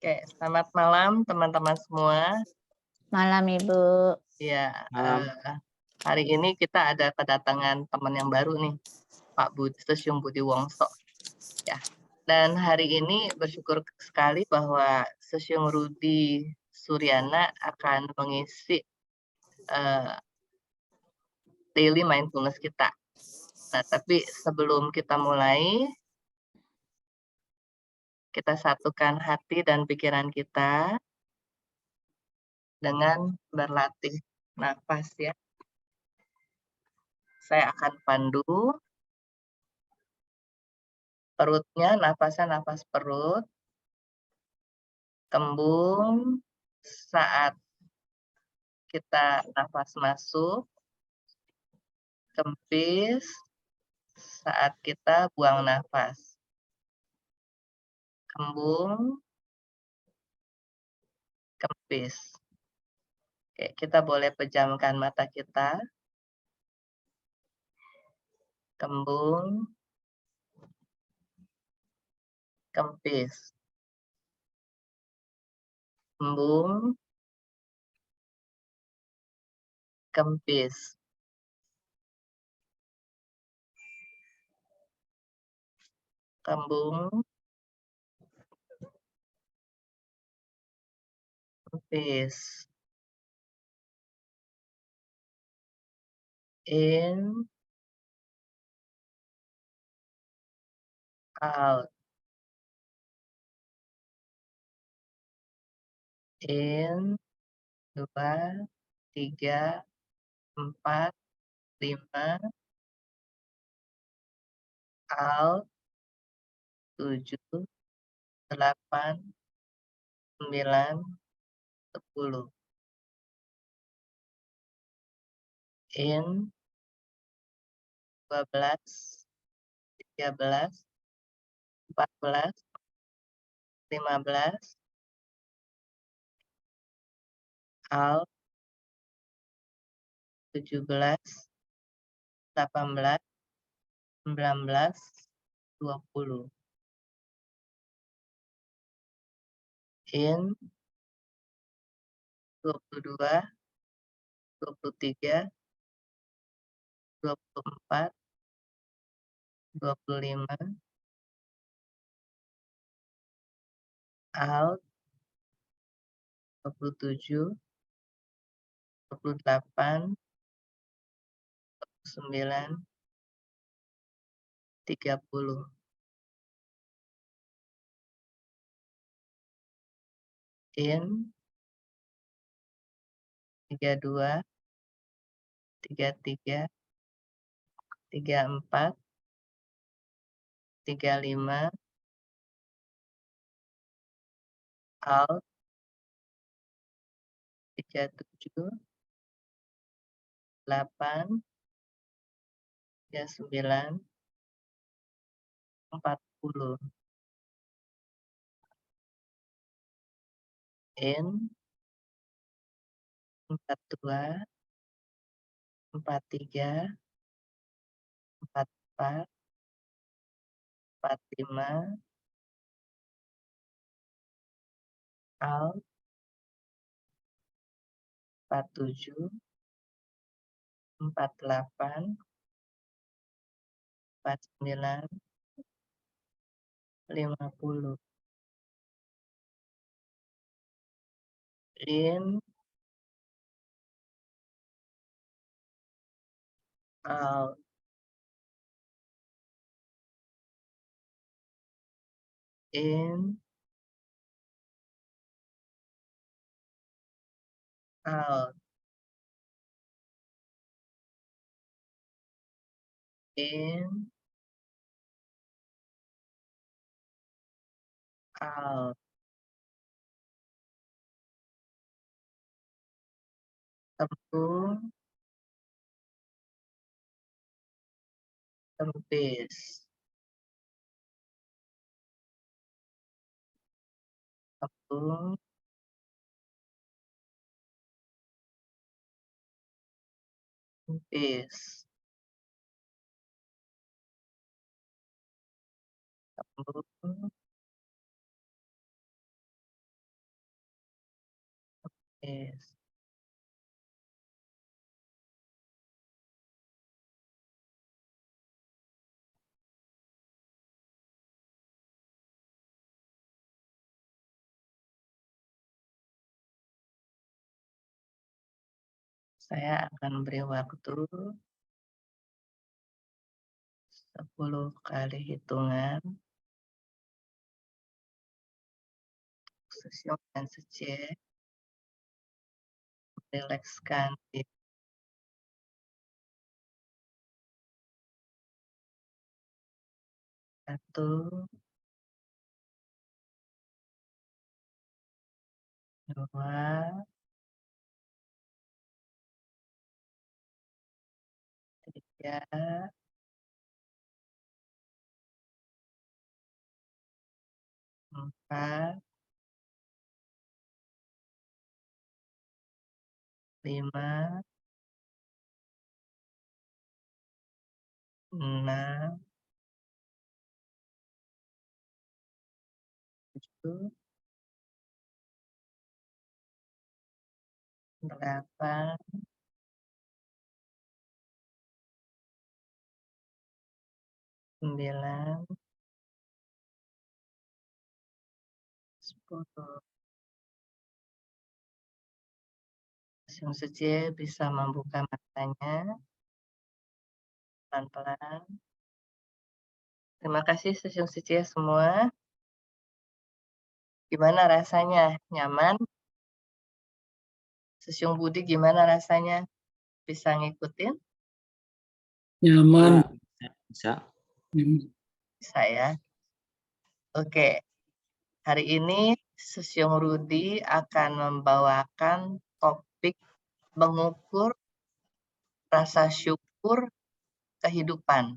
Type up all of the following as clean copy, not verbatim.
Oke, selamat malam teman-teman semua. Malam Ibu. Ya, Malam. hari ini kita ada kedatangan teman yang baru nih, Pak Susyung Budi Wongso, ya. Dan hari ini bersyukur sekali bahwa Susyung Rudi Suryana akan mengisi, eee, daily mindfulness kita. Nah, tapi sebelum kita mulai, kita satukan hati dan pikiran kita dengan berlatih nafas ya. Saya akan pandu. Perutnya, napasnya napas perut, kembung saat kita nafas masuk, kempis saat kita buang nafas. Kembung, kempis. Oke, kita boleh pejamkan mata kita, kembung, kempis. Kembung, kempis. Kembung, kempis. In, out. In, 2, 3, 4, 5. Out, 7, 8, 9, 10. In, 12, 13, 14, 15. Out, 17, 18, 19, 20. In, 22, 23, 24, 25. Out, 27, 28, 29, 30. In, 32, 33, 34, 35. Out, 37, 8, 39, 40. In, 42, 43, 44, 45. Out, 47, 48, 49, 50. In, out. In, out. In, out. Kembung, kempis. Kembung, kempis. Kembung, Yes. Saya akan beri waktu 10 kali hitungan. Sesiok dan Sejeh rilekskan diri. 1, 2, 3, 4, 5, 6, 7, 8, 9, 10. Sesiok Sejeh bisa membuka matanya pelan-pelan. Terima kasih Sesiok Sejeh semua. Gimana rasanya? Nyaman? Sesiok Budi gimana rasanya? Bisa ngikutin? Nyaman. Bisa. Bisa ya. Oke. Hari ini Sesiok Rudi akan membawakan topik mengukur rasa syukur kehidupan.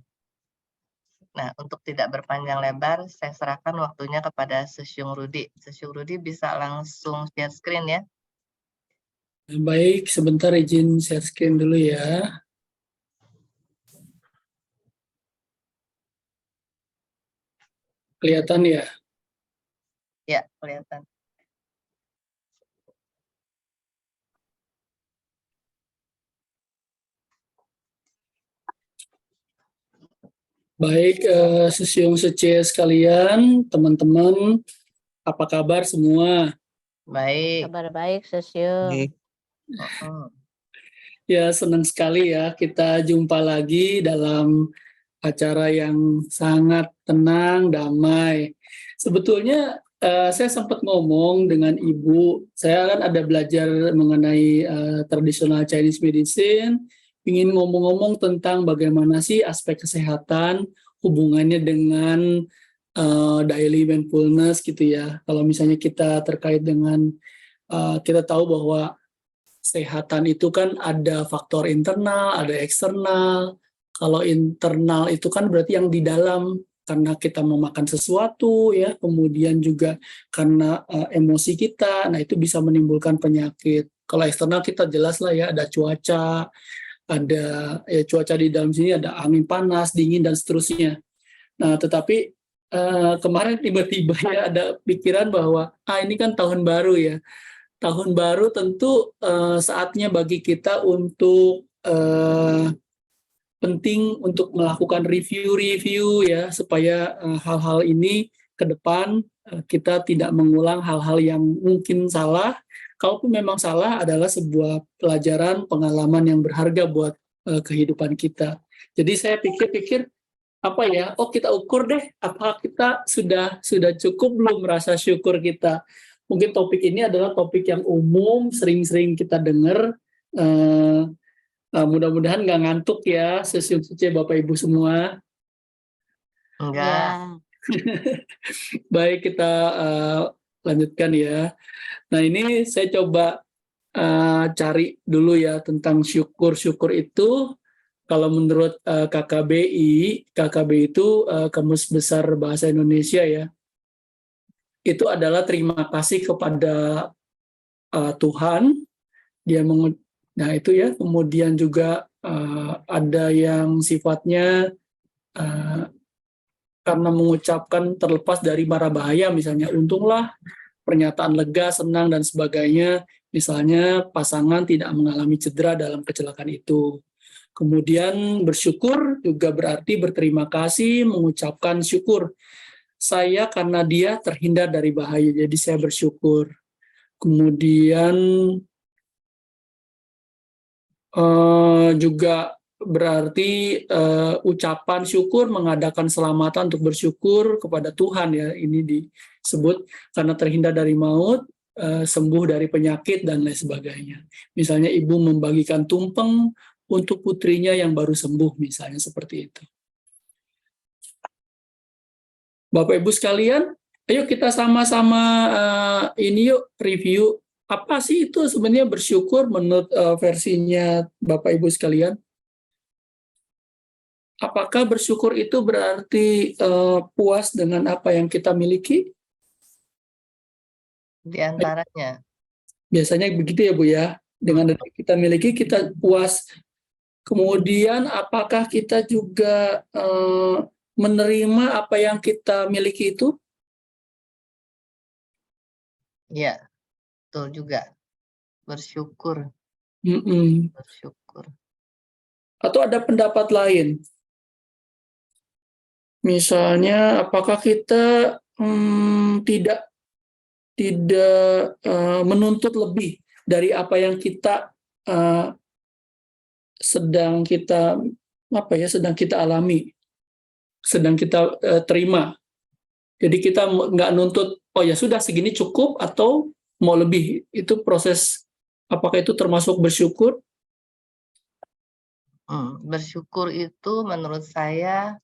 Nah, untuk tidak berpanjang lebar, saya serahkan waktunya kepada Sesiok Rudi. Sesiok Rudi bisa langsung share screen ya. Baik, sebentar izin share screen dulu ya. Kelihatan ya? Ya, kelihatan. Baik, Sesiok Sejeh sekalian, teman-teman, apa kabar semua? Baik. Kabar baik, Sesiok. Ya, senang sekali ya kita jumpa lagi dalam acara yang sangat tenang, damai. Sebetulnya saya sempat ngomong dengan Ibu, saya kan ada belajar mengenai tradisional Chinese medicine, ingin ngomong-ngomong tentang bagaimana sih aspek kesehatan, hubungannya dengan daily mindfulness gitu ya. Kalau misalnya kita terkait dengan, kita tahu bahwa kesehatan itu kan ada faktor internal, ada eksternal. Kalau internal itu kan berarti yang di dalam, karena kita memakan sesuatu ya, kemudian juga karena emosi kita, nah itu bisa menimbulkan penyakit. Kalau eksternal kita jelas lah ya, ada cuaca, ada ya cuaca di dalam sini ada angin panas, dingin dan seterusnya. Nah, tetapi kemarin tiba-tiba ya ada pikiran bahwa ini kan tahun baru ya. Tahun baru tentu saatnya bagi kita untuk penting untuk melakukan review ya, supaya hal-hal ini ke depan kita tidak mengulang hal-hal yang mungkin salah. Kalaupun memang salah, adalah sebuah pelajaran, pengalaman yang berharga buat kehidupan kita. Jadi saya pikir-pikir apa ya? Oh, kita ukur deh, apa kita sudah cukup belum rasa syukur kita. Mungkin topik ini adalah topik yang umum, sering-sering kita dengar. Mudah-mudahan nggak ngantuk ya, Sesiok Sejeh Bapak Ibu semua. Enggak. Ya, Baik, kita lanjutkan ya. Nah, ini saya coba cari dulu ya tentang syukur itu. Kalau menurut KKBI itu Kamus Besar Bahasa Indonesia ya, itu adalah terima kasih kepada Tuhan. Nah itu ya, kemudian juga ada yang sifatnya karena mengucapkan terlepas dari mara bahaya, misalnya untunglah, pernyataan lega, senang dan sebagainya, Misalnya pasangan tidak mengalami cedera dalam kecelakaan itu. Kemudian bersyukur juga berarti berterima kasih, mengucapkan syukur. Saya karena dia terhindar dari bahaya, jadi saya bersyukur. Kemudian juga berarti ucapan syukur, mengadakan selamatan untuk bersyukur kepada Tuhan ya. Ini disebut karena terhindar dari maut, sembuh dari penyakit dan lain sebagainya. Misalnya ibu membagikan tumpeng untuk putrinya yang baru sembuh, misalnya seperti itu. Bapak Ibu sekalian, ayo kita sama-sama ini yuk review apa sih itu sebenarnya bersyukur menurut versinya Bapak Ibu sekalian. Apakah bersyukur itu berarti puas dengan apa yang kita miliki? Di antaranya. Biasanya begitu ya Bu ya. Dengan apa yang kita miliki kita puas. Kemudian apakah kita juga menerima apa yang kita miliki itu? Iya, betul juga. Bersyukur. Bersyukur. Atau ada pendapat lain? Misalnya apakah kita tidak menuntut lebih dari apa yang kita sedang kita alami, sedang kita terima. Jadi kita nggak nuntut, oh ya sudah segini cukup atau mau lebih. Itu proses, apakah itu termasuk bersyukur? Bersyukur itu menurut saya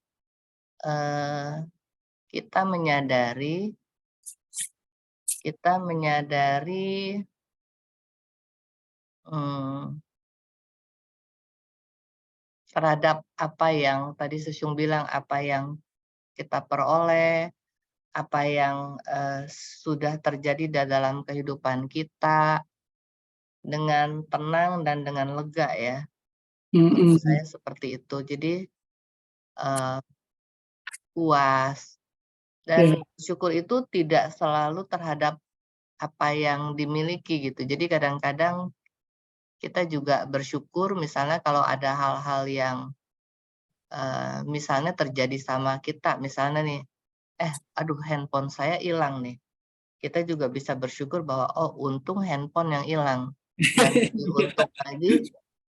kita menyadari terhadap apa yang tadi Susyung bilang, apa yang kita peroleh, apa yang sudah terjadi dalam kehidupan kita dengan tenang dan dengan lega ya. Menurut saya seperti itu. Jadi puas dan syukur itu tidak selalu terhadap apa yang dimiliki gitu. Jadi kadang-kadang kita juga bersyukur misalnya kalau ada hal-hal yang misalnya terjadi sama kita, misalnya nih, aduh handphone saya hilang nih. Kita juga bisa bersyukur bahwa oh untung handphone yang hilang.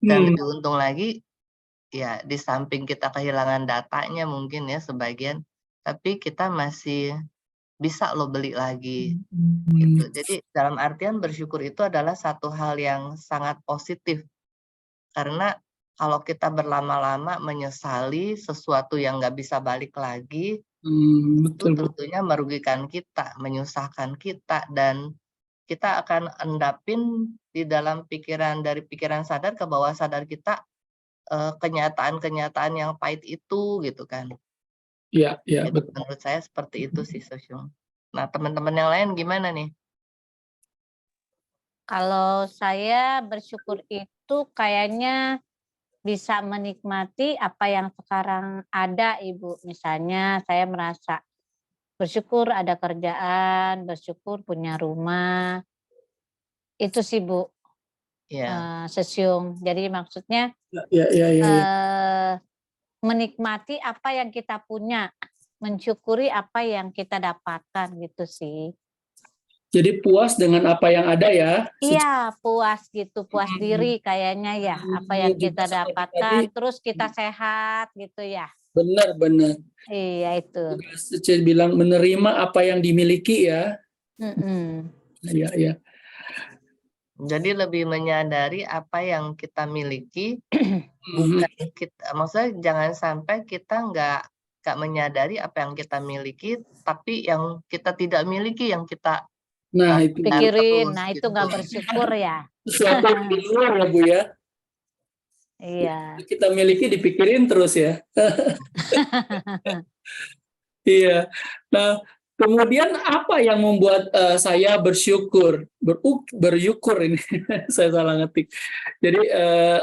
Dan lebih untung lagi ya di samping kita kehilangan datanya mungkin ya sebagian, tapi kita masih bisa loh beli lagi gitu. Jadi dalam artian bersyukur itu adalah satu hal yang sangat positif. Karena kalau kita berlama-lama menyesali sesuatu yang nggak bisa balik lagi, itu tentunya merugikan kita, menyusahkan kita, dan kita akan endapin di dalam dari pikiran sadar ke bawah sadar kita kenyataan-kenyataan yang pahit itu gitu kan. Iya, betul. Menurut saya seperti itu sih Sosyung. Nah teman-teman yang lain gimana nih? Kalau saya bersyukur itu kayaknya bisa menikmati apa yang sekarang ada Ibu. Misalnya saya merasa bersyukur ada kerjaan, bersyukur punya rumah. Itu sih Bu. Sosyung. Jadi maksudnya menikmati apa yang kita punya, mensyukuri apa yang kita dapatkan gitu sih. Jadi puas dengan apa yang ada ya? Iya, puas gitu, puas diri kayaknya ya. Apa yang kita dapatkan, terus kita sehat gitu ya. Benar. Iya itu. Saya bilang menerima apa yang dimiliki ya. Iya. Jadi lebih menyadari apa yang kita miliki, bukan kita. Maksudnya jangan sampai kita nggak menyadari apa yang kita miliki, tapi yang kita tidak miliki yang kita pikirin. Nah gitu. itu nggak bersyukur ya. Sesuatu di luar ya Bu ya. Iya. Kita miliki dipikirin terus ya. Iya. Nah, kemudian apa yang membuat saya bersyukur, beryukur ini saya salah ngetik. Jadi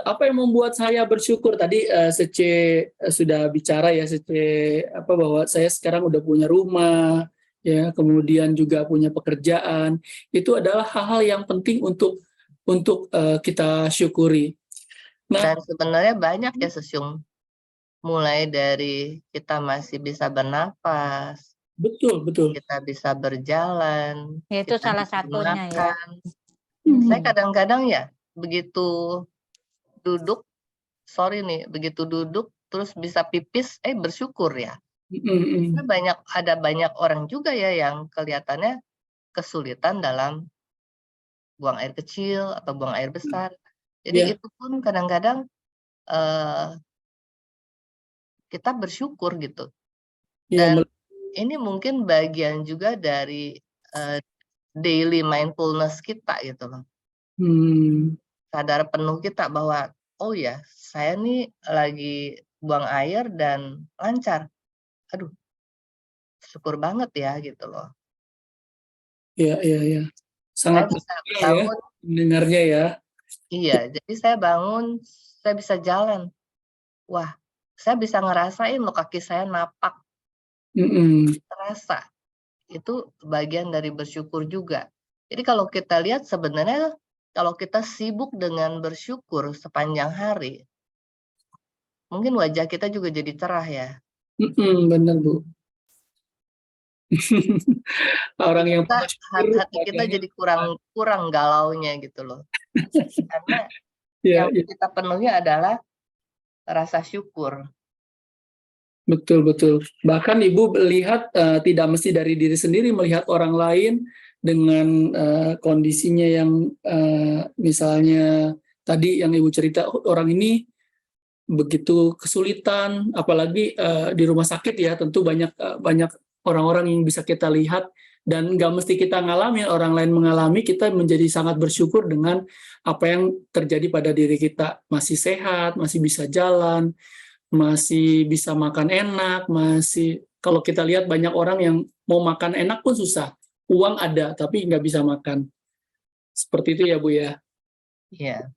apa yang membuat saya bersyukur tadi Sece sudah bicara ya Sece bahwa saya sekarang udah punya rumah ya, kemudian juga punya pekerjaan. Itu adalah hal-hal yang penting untuk untuk kita syukuri. Nah, Dan sebenarnya banyak ya Sesyung, mulai dari kita masih bisa bernapas, betul, betul. kita bisa berjalan, Itu kita salah bisa satunya ya. makan. Saya Hmm. kadang-kadang ya begitu duduk, begitu duduk terus bisa pipis, bersyukur ya. Mm-mm. Karena ada banyak orang juga ya yang kelihatannya kesulitan dalam buang air kecil atau buang air besar. Jadi Ya, itu pun kadang-kadang kita bersyukur gitu. ya, Dan ini mungkin bagian juga dari daily mindfulness kita gitu loh. Sadar penuh kita bahwa, oh ya, saya nih lagi buang air dan lancar. Aduh, syukur banget ya gitu loh. ya, ya, ya. Saya Sangat bisa bahagia ya bangun, mendengarnya ya. iya. Jadi saya bangun, saya bisa jalan. Wah, saya bisa ngerasain loh kaki saya napak, Mm-mm. terasa. Itu bagian dari bersyukur juga. Jadi kalau kita lihat sebenarnya kalau kita sibuk dengan bersyukur sepanjang hari, mungkin wajah kita juga jadi cerah ya. Benar, Bu. Hati Orang yang kita bersyukur hati kita wajahnya jadi kurang galaunya gitu loh. Karena ya, yang ya, kita penuhi adalah rasa syukur. betul, betul. Bahkan Ibu lihat tidak mesti dari diri sendiri, melihat orang lain dengan kondisinya yang misalnya tadi yang Ibu cerita, orang ini begitu kesulitan, apalagi di rumah sakit ya, tentu banyak orang-orang yang bisa kita lihat dan nggak mesti kita ngalamin, orang lain mengalami, kita menjadi sangat bersyukur dengan apa yang terjadi pada diri kita. Masih sehat, masih bisa jalan, masih bisa makan enak, kalau kita lihat banyak orang yang mau makan enak pun susah. Uang ada, tapi nggak bisa makan. Seperti itu ya, Bu ya. Iya.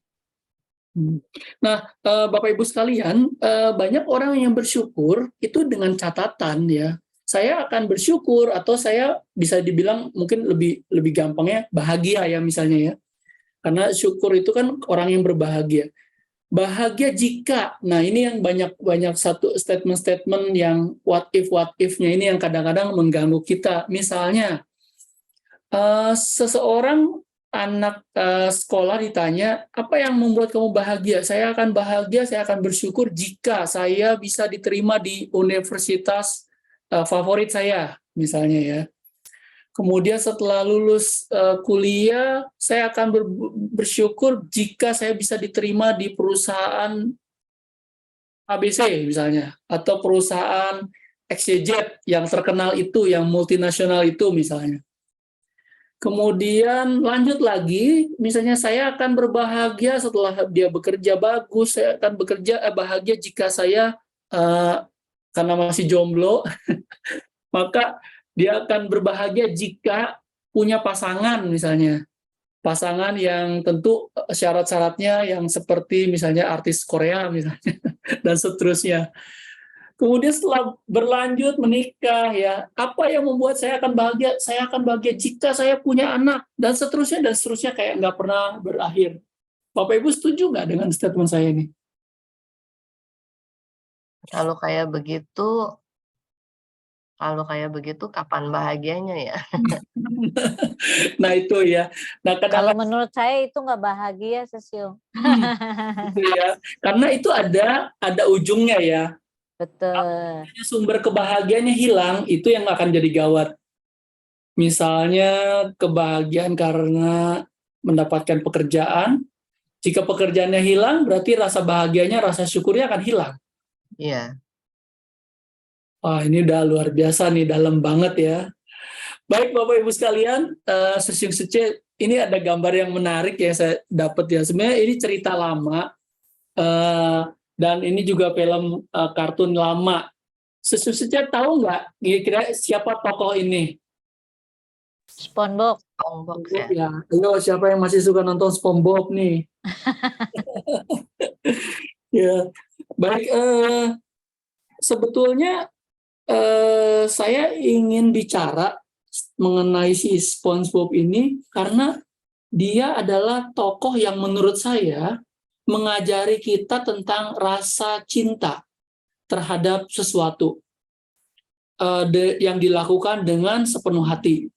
Nah, Bapak Ibu sekalian, banyak orang yang bersyukur itu dengan catatan ya. Saya akan bersyukur atau saya bisa dibilang mungkin lebih gampangnya bahagia ya misalnya ya. Karena syukur itu kan orang yang berbahagia. Bahagia jika, nah ini yang banyak satu statement-statement yang what if-nya ini yang kadang-kadang mengganggu kita. Misalnya, seseorang anak sekolah ditanya, apa yang membuat kamu bahagia? Saya akan bahagia, saya akan bersyukur jika saya bisa diterima di universitas favorit saya, misalnya ya. Kemudian setelah lulus kuliah, saya akan bersyukur jika saya bisa diterima di perusahaan ABC misalnya, atau perusahaan XYZ yang terkenal itu, yang multinasional itu misalnya. Kemudian lanjut lagi, misalnya saya akan berbahagia setelah dia bekerja bagus, saya akan bahagia jika saya karena masih jomblo, maka dia akan berbahagia jika punya pasangan misalnya. Pasangan yang tentu syarat-syaratnya yang seperti misalnya artis Korea misalnya dan seterusnya. Kemudian setelah berlanjut menikah ya, apa yang membuat saya akan bahagia? Saya akan bahagia jika saya punya anak dan seterusnya kayak nggak pernah berakhir. Bapak Ibu setuju nggak dengan statement saya ini? Kalau kayak begitu kapan bahagianya ya? Nah itu ya. Nah Kalau kadang-kadang menurut saya itu nggak bahagia, Sesiung. gitu ya. Karena itu ada ujungnya ya. Betul. Sumber kebahagiaannya hilang, itu yang akan jadi gawat. Misalnya kebahagiaan karena mendapatkan pekerjaan, jika pekerjaannya hilang, berarti rasa bahagianya, rasa syukurnya akan hilang. Iya. Wah, ini udah luar biasa nih, dalam banget ya. Baik Bapak Ibu sekalian, Sesiung Sece, ini ada gambar yang menarik ya saya dapat ya. Sebenarnya ini cerita lama, dan ini juga film kartun lama. Sesiung Sece tahu nggak kira-kira siapa tokoh ini? SpongeBob. SpongeBob ya. Ya, ayo siapa yang masih suka nonton SpongeBob nih? Ya, baik. Sebetulnya saya ingin bicara mengenai si SpongeBob ini karena dia adalah tokoh yang menurut saya mengajari kita tentang rasa cinta terhadap sesuatu yang dilakukan dengan sepenuh hati.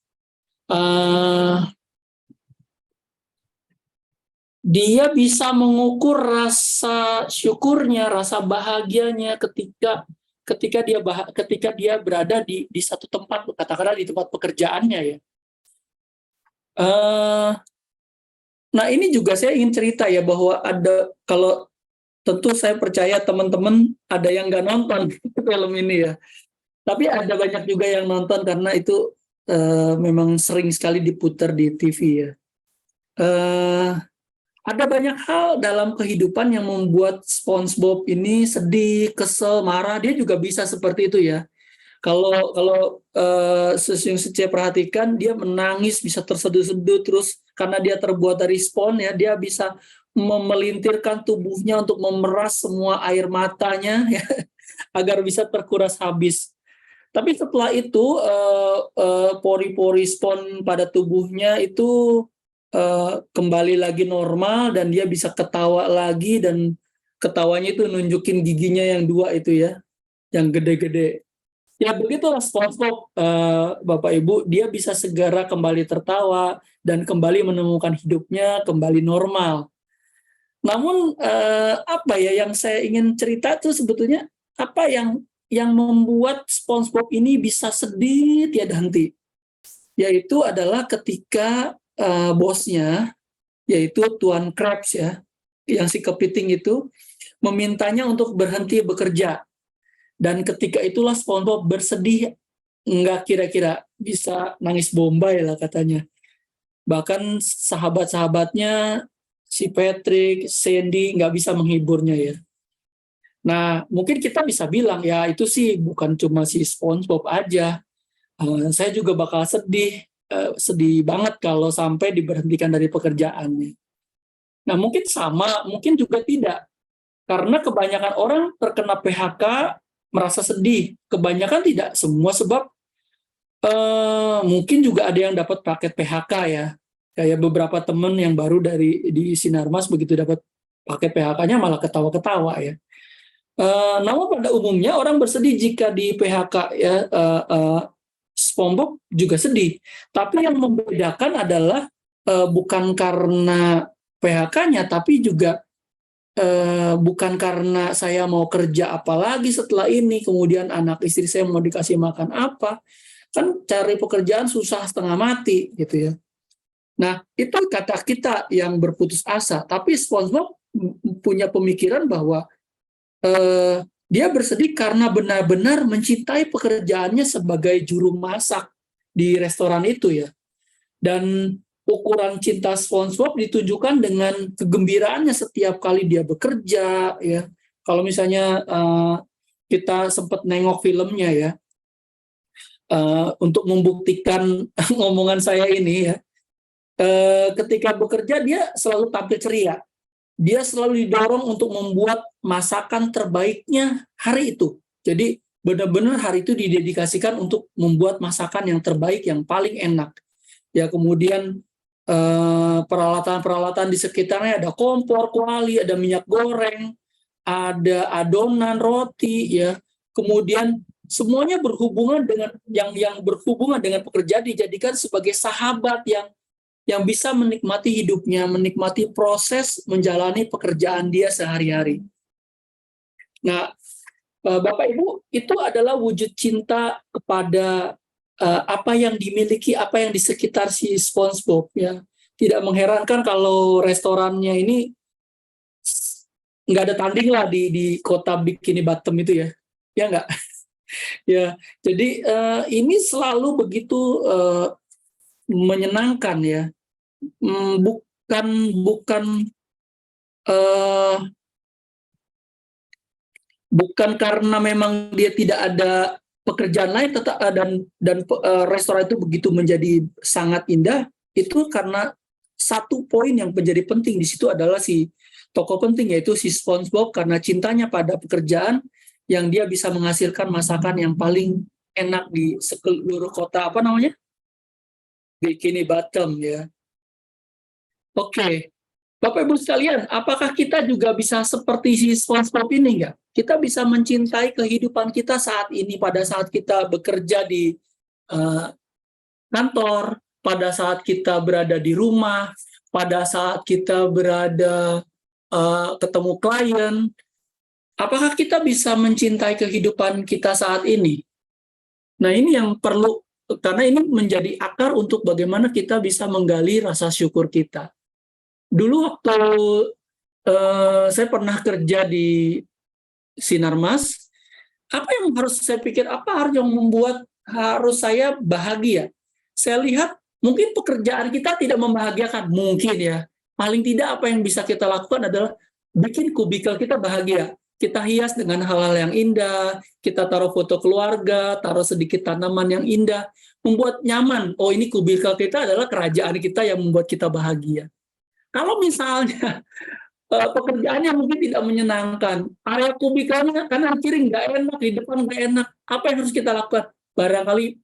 Dia bisa mengukur rasa syukurnya, rasa bahagianya ketika dia berada di satu tempat, katakanlah di tempat pekerjaannya ya. Nah ini juga saya ingin cerita ya, bahwa kalau tentu saya percaya teman-teman ada yang nggak nonton film ini ya, tapi ada banyak juga yang nonton karena itu memang sering sekali diputar di TV ya. Ada banyak hal dalam kehidupan yang membuat SpongeBob ini sedih, kesel, marah. Dia juga bisa seperti itu ya. Kalau yang saya perhatikan, dia menangis, bisa terseduh-seduh, terus karena dia terbuat dari spons ya, dia bisa memelintirkan tubuhnya untuk memeras semua air matanya ya, agar bisa terkuras habis. Tapi setelah itu pori-pori spons pada tubuhnya itu kembali lagi normal dan dia bisa ketawa lagi, dan ketawanya itu nunjukin giginya yang 2 itu ya, yang gede-gede. Ya begitulah SpongeBob, Bapak Ibu, dia bisa segera kembali tertawa dan kembali menemukan hidupnya kembali normal. Namun apa ya yang saya ingin cerita itu sebetulnya apa yang membuat SpongeBob ini bisa sedih tiada henti, yaitu adalah ketika bosnya, yaitu Tuan Krabs ya, yang si kepiting itu, memintanya untuk berhenti bekerja. Dan ketika itulah SpongeBob bersedih, nggak kira-kira bisa nangis bombay lah katanya. Bahkan sahabat-sahabatnya, si Patrick, Sandy, nggak bisa menghiburnya ya. Nah, mungkin kita bisa bilang, ya itu sih bukan cuma si SpongeBob aja. Saya juga bakal sedih banget kalau sampai diberhentikan dari pekerjaannya. Nah, mungkin sama, mungkin juga tidak. Karena kebanyakan orang terkena PHK merasa sedih. Kebanyakan tidak semua, sebab mungkin juga ada yang dapat paket PHK ya. Kayak beberapa teman yang baru di Sinarmas, begitu dapat paket PHK-nya malah ketawa-ketawa ya. Namun pada umumnya orang bersedih jika di PHK ya. SpongeBob juga sedih, tapi yang membedakan adalah bukan karena PHK-nya, tapi juga bukan karena saya mau kerja apa lagi setelah ini, kemudian anak istri saya mau dikasih makan apa, kan cari pekerjaan susah setengah mati gitu ya. Nah itu kata kita yang berputus asa, tapi SpongeBob punya pemikiran bahwa dia bersedih karena benar-benar mencintai pekerjaannya sebagai juru masak di restoran itu ya. Dan ukuran cinta SpongeBob ditunjukkan dengan kegembiraannya setiap kali dia bekerja ya. Kalau misalnya kita sempat nengok filmnya ya, untuk membuktikan ngomongan saya ini ya, ketika bekerja dia selalu tampil ceria. Dia selalu didorong untuk membuat masakan terbaiknya hari itu. Jadi benar-benar hari itu didedikasikan untuk membuat masakan yang terbaik, yang paling enak. Ya kemudian peralatan-peralatan di sekitarnya, ada kompor, kuali, ada minyak goreng, ada adonan roti ya. Kemudian semuanya berhubungan dengan yang berhubungan dengan pekerjaan dijadikan sebagai sahabat yang bisa menikmati hidupnya, menikmati proses menjalani pekerjaan dia sehari-hari. Nah, Bapak Ibu, itu adalah wujud cinta kepada apa yang dimiliki, apa yang di sekitar si SpongeBob ya. Tidak mengherankan kalau restorannya ini nggak ada tanding lah di kota Bikini Bottom itu ya, ya nggak? Ya, jadi ini selalu begitu menyenangkan ya. Bukan karena memang dia tidak ada pekerjaan lain, dan restoran itu begitu menjadi sangat indah, itu karena satu poin yang menjadi penting di situ adalah si tokoh penting, yaitu si SpongeBob, karena cintanya pada pekerjaan yang dia bisa menghasilkan masakan yang paling enak di seluruh kota Bikini Bottom ya. Oke. Bapak Ibu sekalian, apakah kita juga bisa seperti si SpongeBob ini nggak? Kita bisa mencintai kehidupan kita saat ini pada saat kita bekerja di eh, kantor, pada saat kita berada di rumah, pada saat kita berada ketemu klien. Apakah kita bisa mencintai kehidupan kita saat ini? Nah, ini yang perlu, karena ini menjadi akar untuk bagaimana kita bisa menggali rasa syukur kita. Dulu waktu saya pernah kerja di Sinarmas, apa yang harus saya pikir, apa harus yang membuat harus saya bahagia? Saya lihat mungkin pekerjaan kita tidak membahagiakan, mungkin ya. Paling tidak apa yang bisa kita lakukan adalah bikin kubikel kita bahagia. Kita hias dengan hal-hal yang indah, kita taruh foto keluarga, taruh sedikit tanaman yang indah, membuat nyaman. Oh, ini kubikel kita adalah kerajaan kita yang membuat kita bahagia. Kalau misalnya pekerjaannya mungkin tidak menyenangkan, area kubikelnya kanan kiri nggak enak, di depan nggak enak, apa yang harus kita lakukan? Barangkali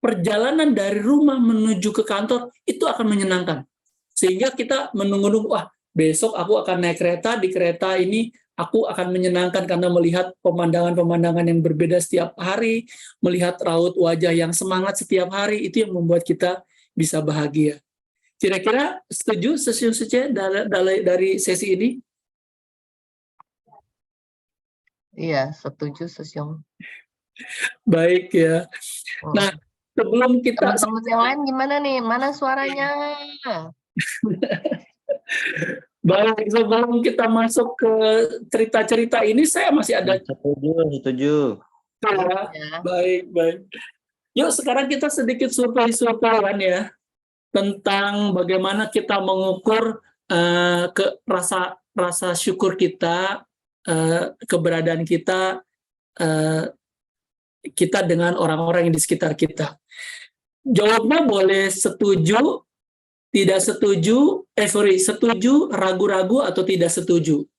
perjalanan dari rumah menuju ke kantor itu akan menyenangkan. Sehingga kita menunggu-nunggu, wah besok aku akan naik kereta, di kereta ini aku akan menyenangkan karena melihat pemandangan-pemandangan yang berbeda setiap hari, melihat raut wajah yang semangat setiap hari, itu yang membuat kita bisa bahagia. Kira-kira setuju sesi dari sesi ini? Iya, setuju Sosyong. Baik ya. Nah, sebelum kita... Teman-teman yang lain gimana nih? Mana suaranya? Baik, sebelum kita masuk ke cerita-cerita ini, saya masih ada... Setuju. Ya. Baik. Yuk, sekarang kita sedikit survei-surveian ya, tentang bagaimana kita mengukur ke rasa syukur kita, keberadaan kita, kita dengan orang-orang yang di sekitar kita. Jawabnya boleh setuju, tidak setuju, setuju, ragu-ragu, atau tidak setuju.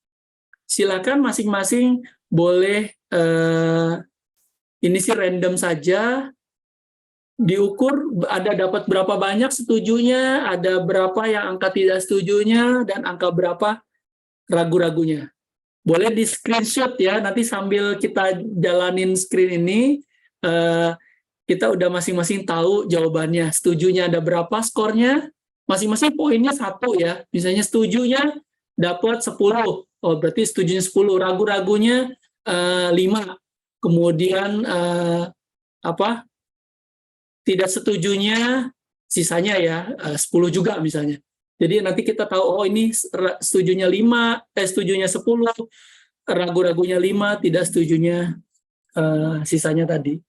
Silakan masing-masing boleh, ini sih random saja, diukur ada dapat berapa banyak setujunya, ada berapa yang angka tidak setujunya, dan angka berapa ragu-ragunya. Boleh di screenshot ya, nanti sambil kita jalanin screen ini, kita udah masing-masing tahu jawabannya. Setujunya ada berapa skornya, masing-masing poinnya 1 ya. Misalnya setujunya dapat 10, oh berarti setujunya 10, ragu-ragunya 5. Kemudian tidak setujunya sisanya ya 10 juga misalnya. Jadi nanti kita tahu, oh ini setujunya 10, ragu-ragunya 5, tidak setujunya sisanya tadi.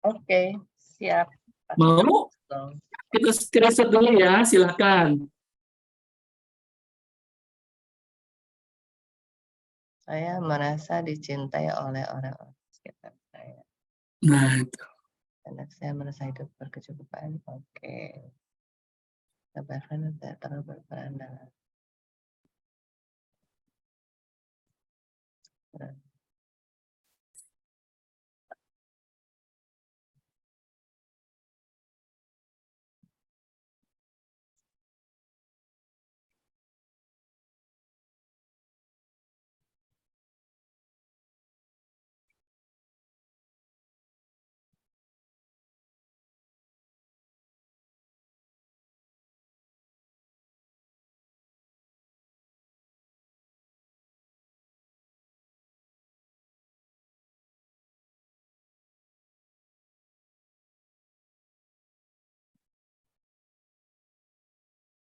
Oke, siap. Mau? Kita screenshot dulu ya, silakan. Saya merasa dicintai oleh orang-orang sekitar saya. Nah, itu. Karena saya merasa hidup berkecukupan. Oke. Bahkan tidak terlalu berperan dalam.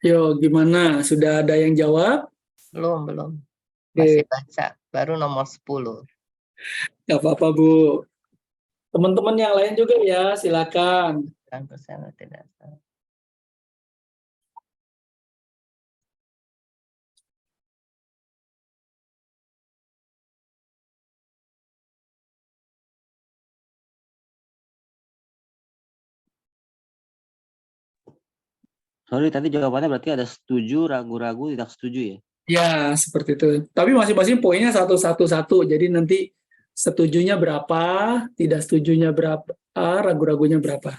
Yo, gimana? Sudah ada yang jawab? Belum. Masih baca, baru nomor 10. Gak apa-apa, Bu. Teman-teman yang lain juga ya, silakan. 9% tidak salah. Sorry, tadi jawabannya berarti ada setuju, ragu-ragu, tidak setuju ya? Ya, seperti itu. Tapi masing-masing poinnya 1-1-1. Jadi nanti setujunya berapa, tidak setujunya berapa, ragu-ragunya berapa.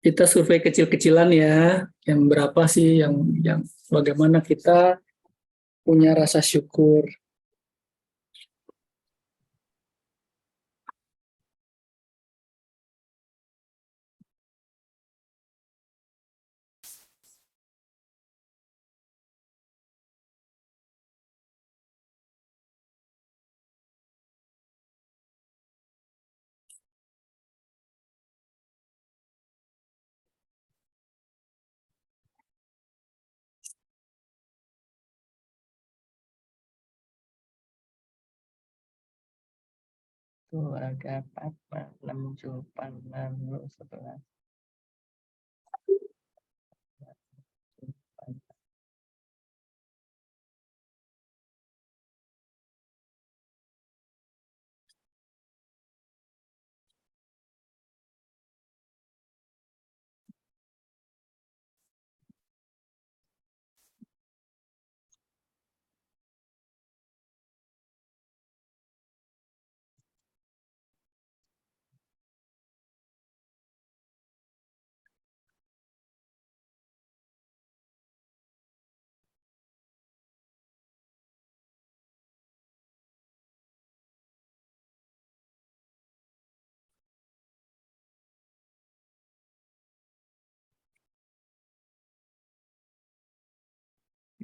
Kita survei kecil-kecilan ya, yang berapa sih yang bagaimana kita punya rasa syukur. Tuh ada 4, 6, 7, 8, 9, 10, 11.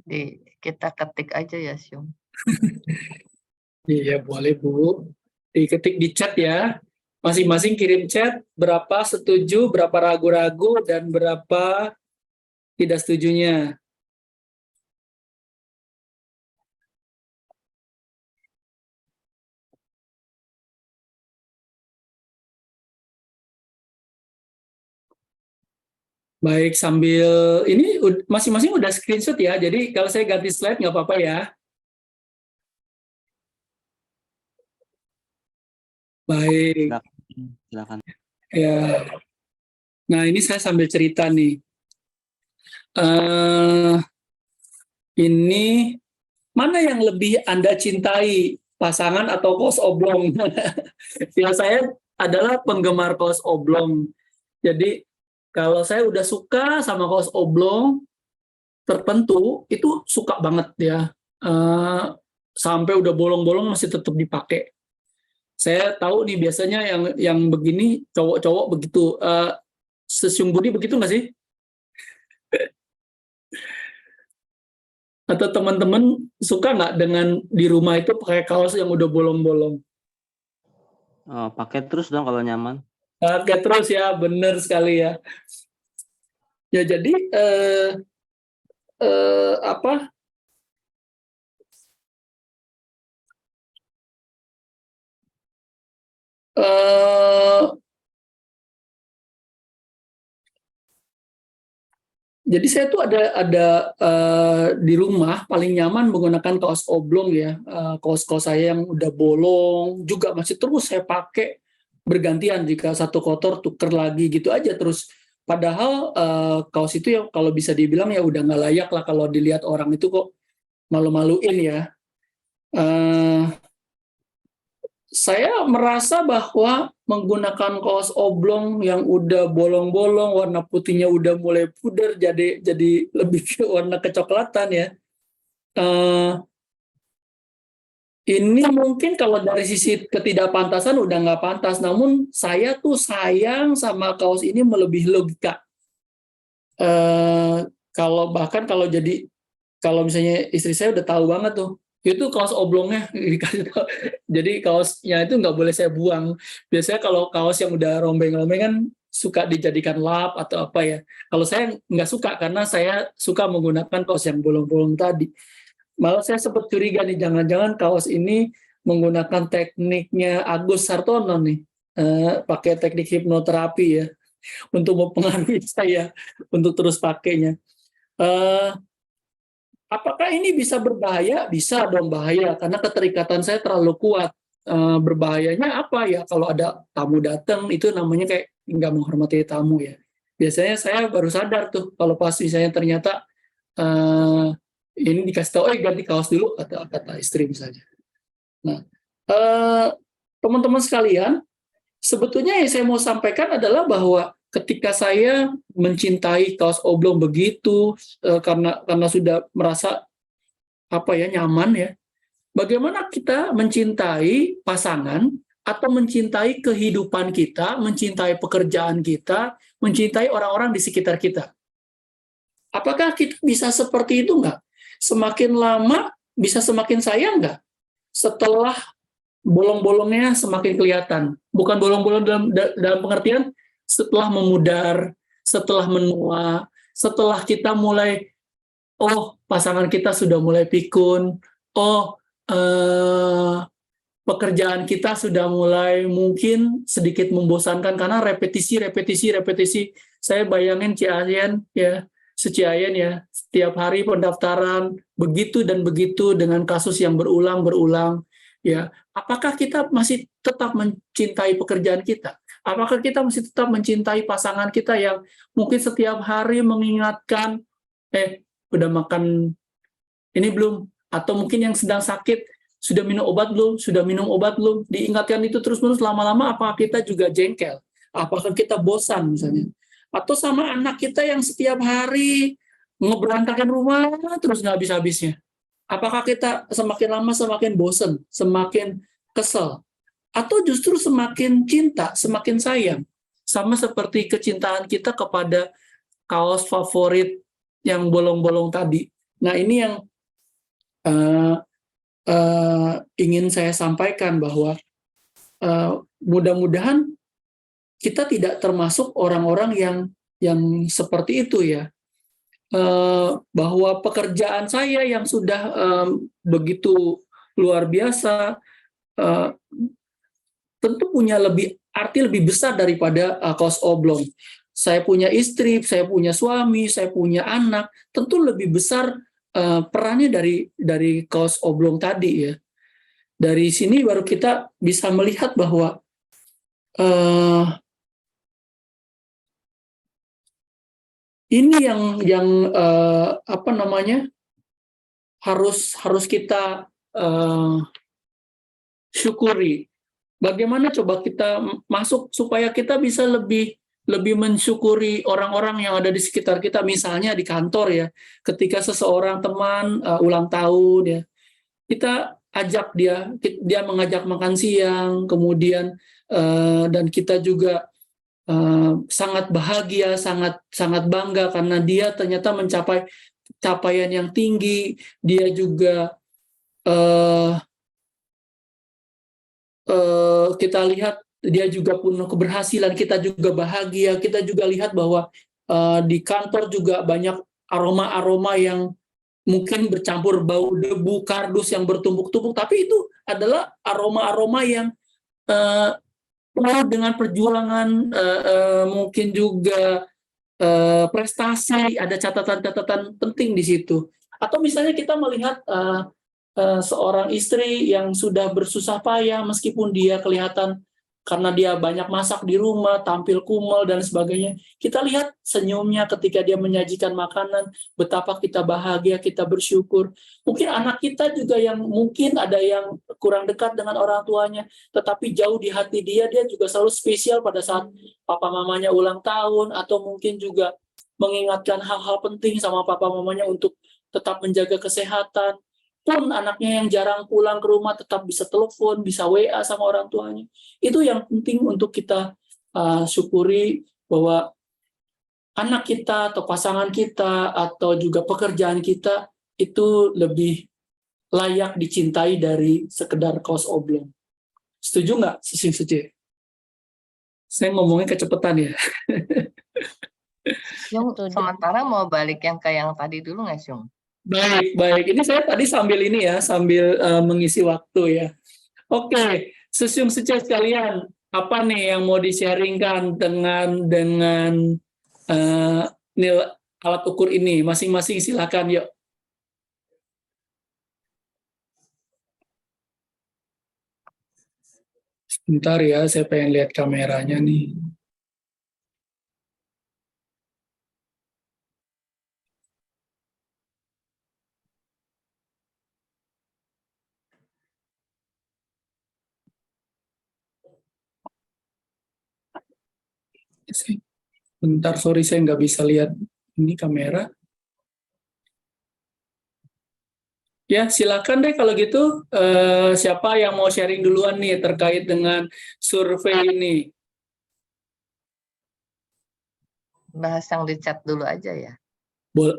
Jadi kita ketik aja ya, Syum. Iya, boleh Bu. Diketik di chat ya. Masing-masing kirim chat berapa setuju, berapa ragu-ragu, dan berapa tidak setujunya. Baik, sambil ini masing-masing udah screenshot ya. Jadi kalau saya ganti slide nggak apa-apa ya. Baik. Silakan. Ya. Nah, ini saya sambil cerita nih. Ini mana yang lebih Anda cintai, pasangan atau kaos oblong? Ya, saya adalah penggemar kaos oblong. Jadi kalau saya udah suka sama kaos oblong tertentu, itu suka banget ya. Sampai udah bolong-bolong masih tetap dipakai. Saya tahu nih biasanya yang begini cowok-cowok begitu. Sesyum Budi begitu nggak sih? Atau teman-teman suka nggak dengan di rumah itu pakai kaos yang udah bolong-bolong? Oh, pakai terus dong kalau nyaman. Pakai terus ya, bener sekali ya. Ya jadi apa? Jadi saya tuh ada di rumah paling nyaman menggunakan kaos oblong ya. Kaos-kaos saya yang udah bolong juga masih terus saya pakai bergantian, jika satu kotor tuker lagi gitu aja terus. Padahal kaos itu ya kalau bisa dibilang ya udah nggak layak lah kalau dilihat orang itu, kok malu-maluin ya. Saya merasa bahwa menggunakan kaos oblong yang udah bolong-bolong, warna putihnya udah mulai pudar, jadi lebih ke warna kecoklatan ya. Ini mungkin kalau dari sisi ketidakpantasan udah nggak pantas, namun saya tuh sayang sama kaos ini melebihi logika. Kalau misalnya istri saya udah tahu banget tuh, itu kaos oblongnya dikasih tahu. Jadi kaosnya itu nggak boleh saya buang. Biasanya kalau kaos yang udah rombeng-rombeng kan suka dijadikan lap atau apa ya. Kalau saya nggak suka karena saya suka menggunakan kaos yang bolong-bolong tadi. Malah saya sempat curiga nih, jangan-jangan kaos ini menggunakan tekniknya Agus Sartono nih, pakai teknik hipnoterapi ya, untuk mempengaruhi saya untuk terus pakainya. Apakah ini bisa berbahaya? Bisa dong bahaya, karena keterikatan saya terlalu kuat. Berbahayanya apa ya? Kalau ada tamu datang, itu namanya kayak nggak menghormati tamu ya. Biasanya saya baru sadar tuh, kalau pas misalnya ternyata ini dikasih tahu, ganti kaos dulu, kata istri misalnya. Nah, teman-teman sekalian, sebetulnya yang saya mau sampaikan adalah bahwa ketika saya mencintai kaos oblong begitu karena sudah merasa nyaman ya. Bagaimana kita mencintai pasangan atau mencintai kehidupan kita, mencintai pekerjaan kita, mencintai orang-orang di sekitar kita? Apakah kita bisa seperti itu nggak? Semakin lama bisa semakin sayang nggak? Setelah bolong-bolongnya semakin kelihatan. Bukan bolong-bolong dalam pengertian setelah memudar, setelah menua, setelah kita mulai, pasangan kita sudah mulai pikun, pekerjaan kita sudah mulai mungkin sedikit membosankan karena repetisi. Saya bayangin Ciayen ya, Ciayen ya, setiap hari pendaftaran begitu dan begitu dengan kasus yang berulang ya. Apakah kita masih tetap mencintai pekerjaan kita? Apakah kita masih tetap mencintai pasangan kita yang mungkin setiap hari mengingatkan, udah makan ini belum? Atau mungkin yang sedang sakit, sudah minum obat belum? Diingatkan itu terus-menerus, lama-lama apakah kita juga jengkel? Apakah kita bosan misalnya? Atau sama anak kita yang setiap hari ngeberantakan rumah terus nggak habis-habisnya? Apakah kita semakin lama semakin bosan, semakin kesel? Atau justru semakin cinta, semakin sayang? Sama seperti kecintaan kita kepada kaos favorit yang bolong-bolong tadi. Nah, ini yang ingin saya sampaikan bahwa mudah-mudahan kita tidak termasuk orang-orang yang seperti itu ya. Bahwa pekerjaan saya yang sudah begitu luar biasa tentu punya arti lebih besar daripada kaos oblong. Saya punya istri, saya punya suami, saya punya anak, tentu lebih besar perannya dari kaos oblong tadi ya. Dari sini baru kita bisa melihat bahwa ini yang harus kita syukuri. Bagaimana coba kita masuk supaya kita bisa lebih mensyukuri orang-orang yang ada di sekitar kita, misalnya di kantor ya, ketika seseorang teman ulang tahun ya, kita ajak dia mengajak makan siang, kemudian dan kita juga sangat bahagia, sangat bangga karena dia ternyata mencapai capaian yang tinggi, dia juga kita lihat dia juga punya keberhasilan, kita juga bahagia, kita juga lihat bahwa di kantor juga banyak aroma-aroma yang mungkin bercampur bau debu, kardus yang bertumpuk-tumpuk, tapi itu adalah aroma-aroma yang penuh dengan perjuangan, mungkin juga prestasi, ada catatan-catatan penting di situ. Atau misalnya kita melihat seorang istri yang sudah bersusah payah meskipun dia kelihatan karena dia banyak masak di rumah, tampil kumel dan sebagainya. Kita lihat senyumnya ketika dia menyajikan makanan, betapa kita bahagia, kita bersyukur. Mungkin anak kita juga yang mungkin ada yang kurang dekat dengan orang tuanya, tetapi jauh di hati dia juga selalu spesial pada saat papa mamanya ulang tahun, atau mungkin juga mengingatkan hal-hal penting sama papa mamanya untuk tetap menjaga kesehatan. Pun anaknya yang jarang pulang ke rumah tetap bisa telepon, bisa WA sama orang tuanya. Itu yang penting untuk kita syukuri, bahwa anak kita atau pasangan kita atau juga pekerjaan kita itu lebih layak dicintai dari sekedar kaos oblong. Setuju nggak, Suci? Saya ngomongnya kecepatan ya. Yung sementara mau balik yang ke yang tadi dulu nggak, Yung? Baik. Ini saya tadi sambil mengisi waktu ya. Oke, Susyung Suci sekalian, apa nih yang mau di-sharingkan dengan alat ukur ini? Masing-masing silakan, yuk. Sebentar ya, saya pengen lihat kameranya nih. Bentar, sorry saya nggak bisa lihat ini kamera. Ya, silakan deh kalau gitu. Siapa yang mau sharing duluan nih terkait dengan survei ini? Bahas yang di chat dulu aja ya.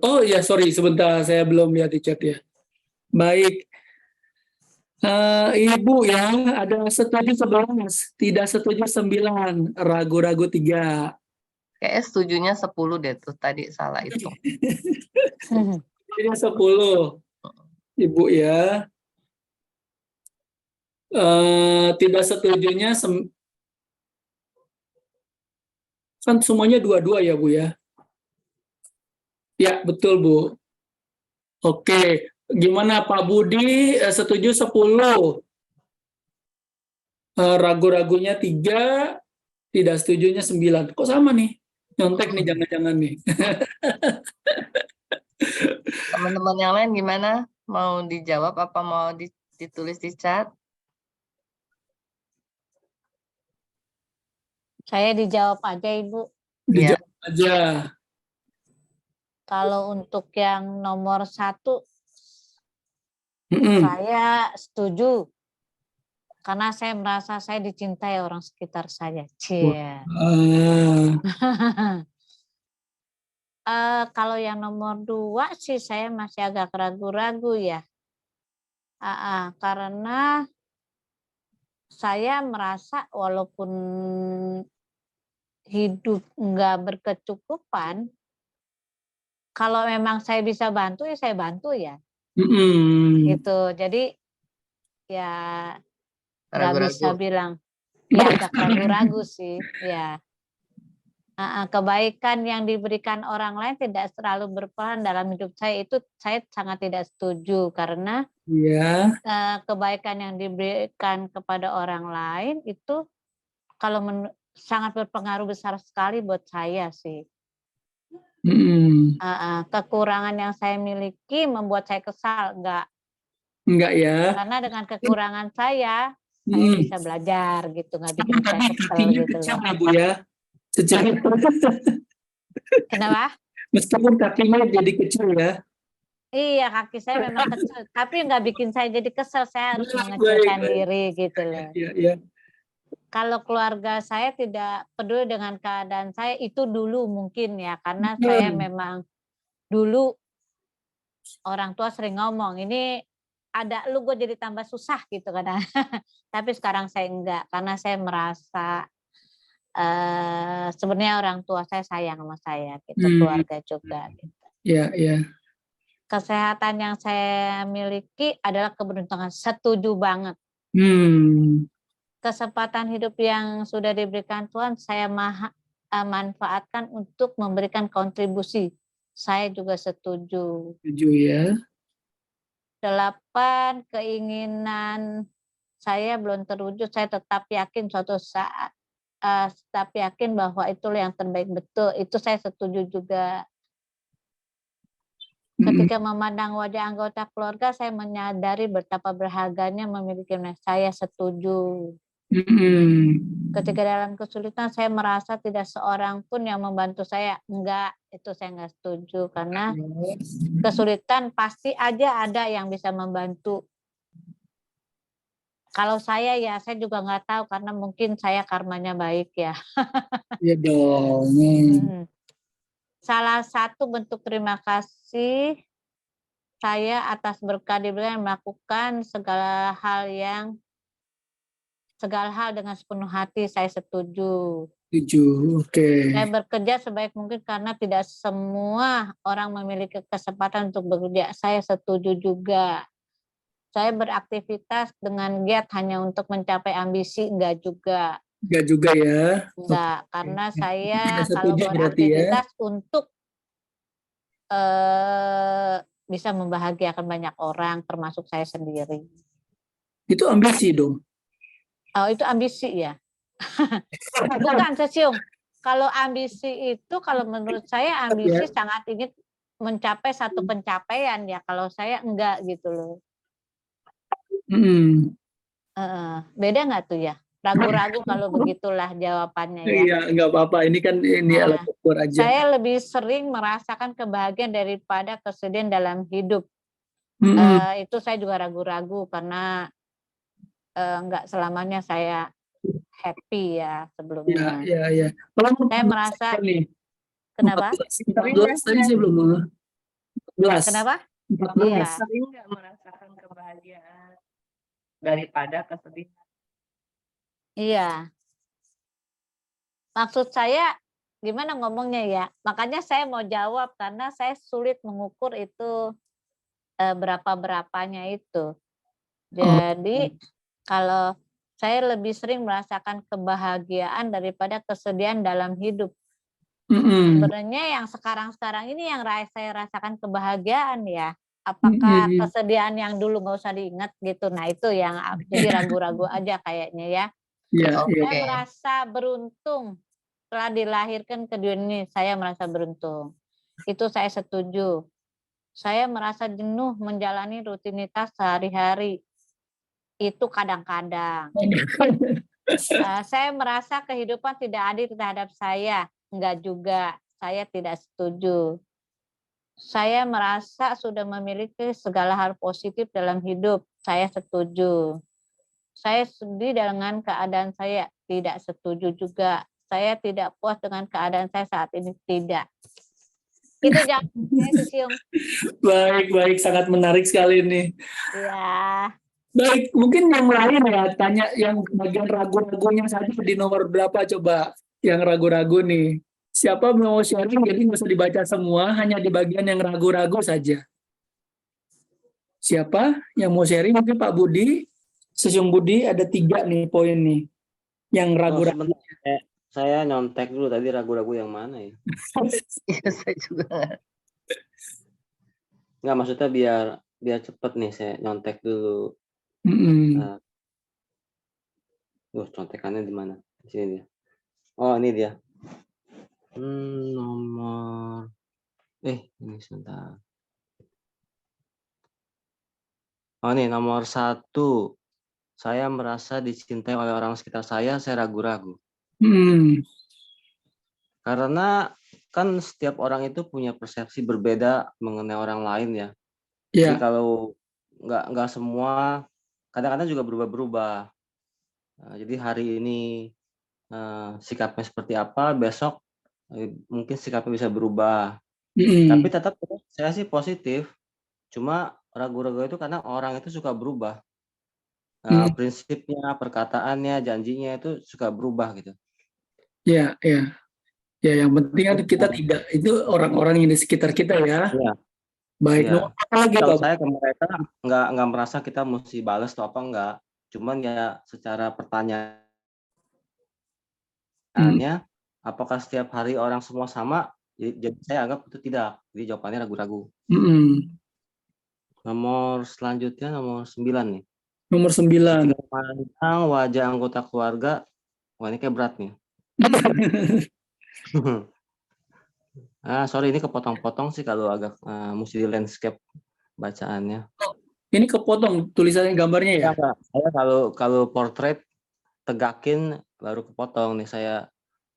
Oh ya, sorry, sebentar, saya belum lihat di chat ya. Baik, Ibu ya, ada setuju 11, tidak setuju 9, ragu-ragu 3. Kayaknya setujunya 10 deh tuh, tadi salah hitung. Ini 10, Ibu ya. Tidak setujunya, kan semuanya 2-2 ya Bu ya? Ya, betul Bu. Oke, gimana Pak Budi, setuju 10, ragu-ragunya 3, tidak setujunya 9. Kok sama nih? Nyontek nih, jangan-jangan nih. Teman-teman yang lain gimana? Mau dijawab apa mau ditulis di chat? Saya dijawab aja Ibu. Iya. Dijawab aja. Kalau untuk yang nomor 1, Mm-mm. saya setuju. Karena saya merasa saya dicintai orang sekitar saya. Cie. Kalau yang nomor 2 sih saya masih agak ragu-ragu ya. Karena saya merasa walaupun hidup nggak berkecukupan, kalau memang saya bisa bantu ya saya bantu ya. Mm-mm. Gitu. Jadi ya nggak bisa Ragu-ragu. bilang ya agak ragu-ragu sih. Ya. Kebaikan yang diberikan orang lain tidak selalu berperan dalam hidup saya, itu saya sangat tidak setuju karena Ya. kebaikan yang diberikan kepada orang lain itu kalau sangat berpengaruh besar sekali buat saya sih. Mm-mm. Kekurangan yang saya miliki membuat saya kesal, Enggak ya. karena dengan kekurangan saya Mm. bisa belajar gitu, nggak bikin Tapi saya kesel kakinya gitu kecil loh. ya Bu ya. Secara Kenapa? meskipun kakinya jadi kecil ya. Iya, kaki saya memang kecil, tapi nggak bikin saya jadi kesel, saya harus Baik, mengecilkan baik. diri gitu Ya, loh. ya, ya. Kalau keluarga saya tidak peduli dengan keadaan saya, itu dulu mungkin ya, karena saya Mm. memang dulu orang tua sering ngomong, ini ada lu gue jadi tambah susah gitu kan. Tapi sekarang saya enggak, karena saya merasa sebenarnya orang tua saya sayang sama saya gitu, keluarga juga gitu. Ya, ya. Kesehatan yang saya miliki adalah keberuntungan, setuju banget. Kesempatan hidup yang sudah diberikan Tuhan saya manfaatkan untuk memberikan kontribusi. Saya juga setuju. Setuju ya. 8, keinginan saya belum terwujud, saya tetap yakin suatu saat, tetap yakin bahwa itulah yang terbaik, betul, itu saya setuju juga. Ketika memandang wajah anggota keluarga, saya menyadari betapa berharganya memiliki mereka, saya setuju. Ketika dalam kesulitan saya merasa tidak seorang pun yang membantu saya, enggak, itu saya enggak setuju, karena kesulitan pasti aja ada yang bisa membantu. Kalau saya ya saya juga nggak tahu karena mungkin saya karmanya baik ya. Iya dong. Salah satu bentuk terima kasih saya atas berkah diberikan melakukan segala hal dengan sepenuh hati, saya setuju. Setuju, oke. Saya bekerja sebaik mungkin karena tidak semua orang memiliki kesempatan untuk bekerja. Saya setuju juga. Saya beraktivitas dengan giat hanya untuk mencapai ambisi, enggak juga. Enggak juga ya. Enggak, karena saya Tidak kalau setuju berarti ya. beraktivitas untuk bisa membahagiakan banyak orang, termasuk saya sendiri. Itu ambisi dong. Oh, itu ambisi ya? Bukan, Sesiung. Kalau ambisi itu, kalau menurut saya ambisi sangat ingin mencapai satu pencapaian ya. Kalau saya enggak gitu loh. Beda nggak tuh ya? ragu-ragu kalau begitulah jawabannya ya. Iya, nggak apa-apa. Ini kan alat Nah, ukur aja. saya lebih sering merasakan kebahagiaan daripada kesedihan dalam hidup. Mm-mm. Itu saya juga ragu-ragu karena nggak selamanya saya happy ya Iya, sebelumnya. iya, iya. Kalau Saya 14 merasa, nih, kenapa? 14 tadi saya belum 14. Kenapa? 14. Iya, Sering nggak merasakan kebahagiaan daripada kesedihan? iya. Maksud saya gimana ngomongnya ya? Makanya saya mau jawab karena saya sulit mengukur itu berapa-berapanya itu. Oh. Jadi kalau saya lebih sering merasakan kebahagiaan daripada kesedihan dalam hidup. Mm-mm. Sebenarnya yang sekarang-sekarang ini yang saya rasakan kebahagiaan ya. Apakah Mm-mm. kesedihan yang dulu nggak usah diingat gitu. Nah itu yang jadi ragu-ragu aja kayaknya ya. Iya, iya. Saya merasa beruntung setelah dilahirkan ke dunia ini. Saya merasa beruntung. Itu saya setuju. Saya merasa jenuh menjalani rutinitas sehari-hari. Itu kadang-kadang. Saya merasa kehidupan tidak adil terhadap saya. Enggak juga. Saya tidak setuju. Saya merasa sudah memiliki segala hal positif dalam hidup. Saya setuju. Saya sedih dengan keadaan saya. Tidak setuju juga. Saya tidak puas dengan keadaan saya saat ini. Tidak. Itu jawabannya Susiung. Baik, sangat menarik sekali nih. Ya. Baik, mungkin yang lain ya, tanya yang bagian ragu-ragunya saja di nomor berapa coba yang ragu-ragu nih. Siapa mau sharing, jadi nggak usah dibaca semua, hanya di bagian yang ragu-ragu saja. Siapa yang mau sharing? Mungkin Pak Budi, Sesiung Budi, ada 3 nih poin nih, yang Oh, ragu-ragu. sebentar. Saya nyontek dulu tadi ragu-ragu yang mana ya? Iya, saya juga nggak. Nggak, maksudnya biar cepet nih saya nyontek dulu. Mm-mm. Contekannya di mana? Di sini dia. Oh, ini dia. Nomor. Ini sebentar. Oh, nih nomor 1. Saya merasa dicintai oleh orang sekitar saya ragu-ragu. Mm. Karena kan setiap orang itu punya persepsi berbeda mengenai orang lain ya. Ya, Jadi kalau nggak semua, kadang-kadang juga berubah-berubah. Jadi hari ini sikapnya seperti apa, besok mungkin sikapnya bisa berubah. Tapi mm-mm. tetap saya sih positif. Cuma ragu-ragu itu karena orang itu suka berubah. Mm. Prinsipnya, perkataannya, janjinya itu suka berubah gitu. Ya, ya. Ya, yang penting kan kita tidak, itu orang-orang yang di sekitar kita ya. Iya. Baik, Iya. nomor apa lagi Kalau Pak? saya ke mereka nggak merasa kita mesti balas atau apa enggak. Cuman ya secara pertanyaannya, apakah setiap hari orang semua sama? Jadi saya anggap itu tidak. Jadi jawabannya ragu-ragu. Mm-mm. Nomor selanjutnya nomor 9 nih. Nomor 9. Ketika memandang wajah anggota keluarga, wah ini kayak berat nih. Sorry ini kepotong-potong sih kalau agak mesti di landscape bacaannya. Ini kepotong tulisannya, gambarnya ya? Enggak. Saya kalau portrait tegakin baru kepotong nih, saya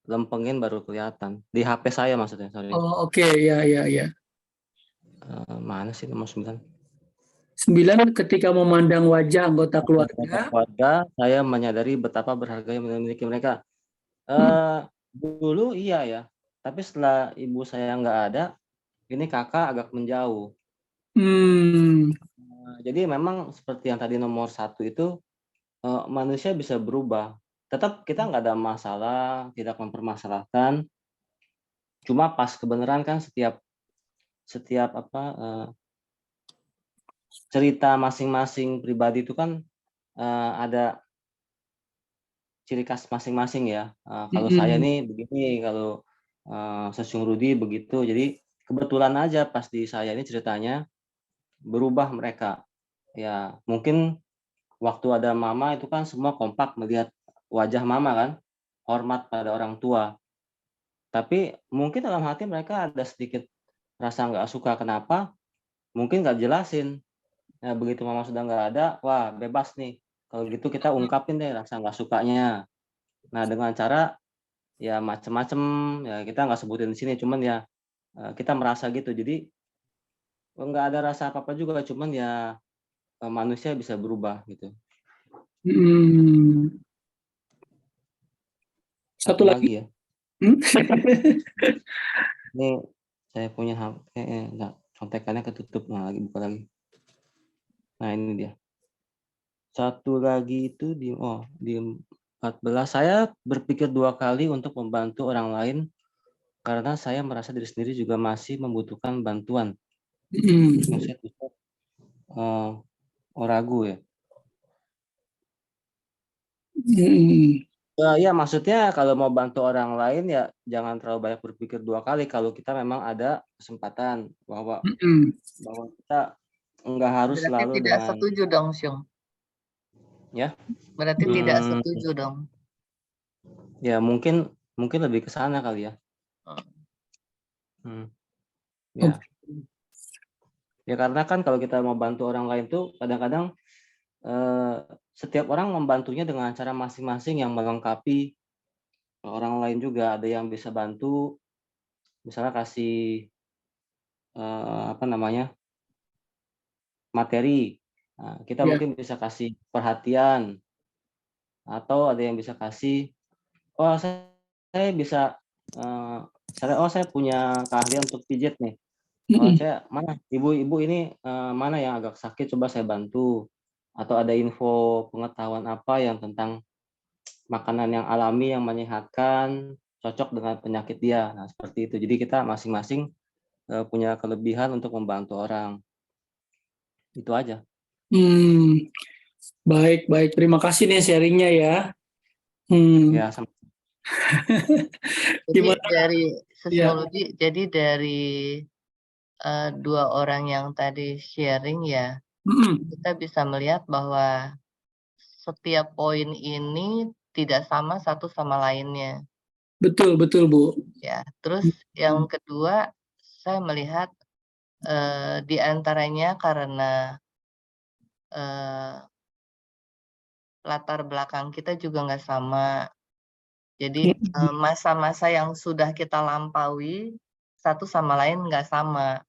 lempengin baru kelihatan. Di HP saya maksudnya, sorry. Oh, oke. Ya. Mana sih nomor 9? 9, ketika memandang wajah anggota keluarga. Keluarga, saya menyadari betapa berharga yang memiliki mereka. Dulu iya ya, tapi setelah ibu saya nggak ada, ini kakak agak menjauh. Jadi memang seperti yang tadi nomor 1 itu, manusia bisa berubah. Tetap kita nggak ada masalah, tidak mempermasalahkan. Cuma pas kebenaran kan setiap cerita masing-masing pribadi itu kan ada ciri khas masing-masing ya. Kalau saya nih begini, kalau Sesiung Rudi begitu. Jadi kebetulan aja pas di saya ini ceritanya berubah mereka. Ya mungkin waktu ada mama itu kan semua kompak melihat wajah mama kan, hormat pada orang tua. Tapi mungkin dalam hati mereka ada sedikit rasa nggak suka. Kenapa? Mungkin nggak jelasin. Nah, begitu mama sudah nggak ada, wah bebas nih. Kalau gitu kita ungkapin deh rasa nggak sukanya. Nah, dengan cara ya macem-macem, ya kita nggak sebutin di sini, cuman ya kita merasa gitu. Jadi nggak ada rasa apa-apa juga, cuman ya manusia bisa berubah gitu. Hmm. Satu Satu lagi. lagi ya, Hmm? ini saya punya HP, nggak, contekannya ketutup, nah lagi buka lagi. Nah ini dia. Satu lagi itu di 14, saya berpikir 2 kali untuk membantu orang lain karena saya merasa diri sendiri juga masih membutuhkan bantuan. Maksudnya ragu ya. Ya maksudnya kalau mau bantu orang lain ya jangan terlalu banyak berpikir 2 kali kalau kita memang ada kesempatan bahwa kita nggak harus Berarti selalu tidak dengan setuju dong, Syung. ya. Berarti tidak setuju dong. Ya mungkin lebih ke sana kali ya. Ya. Ya karena kan kalau kita mau bantu orang lain tuh kadang-kadang setiap orang membantunya dengan cara masing-masing yang melengkapi orang lain juga. Ada yang bisa bantu, misalnya kasih materi. Nah, kita mungkin bisa kasih perhatian, atau ada yang bisa kasih, oh saya bisa, saya punya keahlian untuk pijit nih. Oh saya mana ibu-ibu ini mana yang agak sakit coba saya bantu. Atau ada info pengetahuan apa yang tentang makanan yang alami yang menyehatkan, cocok dengan penyakit dia. Nah, seperti itu. Jadi kita masing-masing punya kelebihan untuk membantu orang. Itu aja. Baik. Terima kasih nih sharingnya ya. Ya, sama. Jadi Gimana? dari Ya. sosiologi, jadi dari 2 orang yang tadi sharing ya, kita bisa melihat bahwa setiap poin ini tidak sama satu sama lainnya. Betul, Bu. Ya, terus yang kedua, saya melihat di antaranya karena latar belakang kita juga nggak sama. Jadi masa-masa yang sudah kita lampaui satu sama lain nggak sama.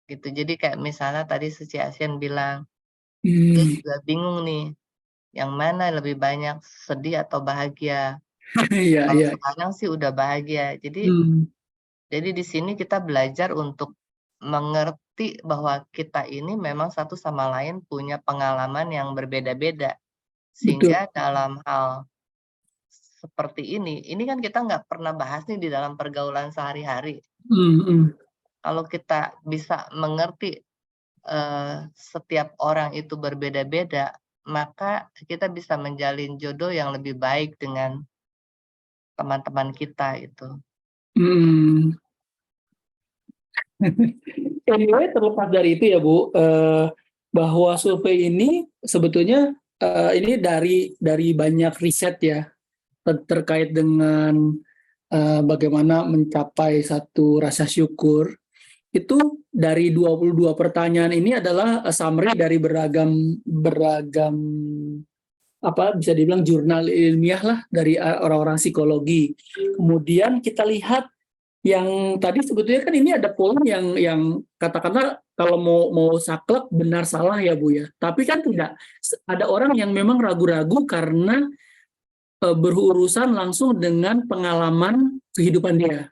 Gitu. Jadi kayak misalnya tadi Suci Asien bilang, dia juga bingung nih, yang mana lebih banyak sedih atau bahagia. Kalau sekarang sih udah bahagia. Jadi di sini kita belajar untuk mengerti bahwa kita ini memang satu sama lain punya pengalaman yang berbeda-beda. Sehingga dalam hal seperti ini kan kita nggak pernah bahas nih di dalam pergaulan sehari-hari. Kalau kita bisa mengerti setiap orang itu berbeda-beda, maka kita bisa menjalin jodoh yang lebih baik dengan teman-teman kita itu. Anyway, terlepas dari itu ya Bu, bahwa survei ini sebetulnya ini dari banyak riset ya terkait dengan bagaimana mencapai satu rasa syukur. Itu dari 22 pertanyaan ini adalah summary dari beragam apa bisa dibilang jurnal ilmiah lah dari orang-orang psikologi. Kemudian kita lihat yang tadi sebetulnya kan ini ada poin yang katakanlah kalau mau saklek benar salah ya Bu ya. Tapi kan tidak, ada orang yang memang ragu-ragu karena berurusan langsung dengan pengalaman kehidupan dia.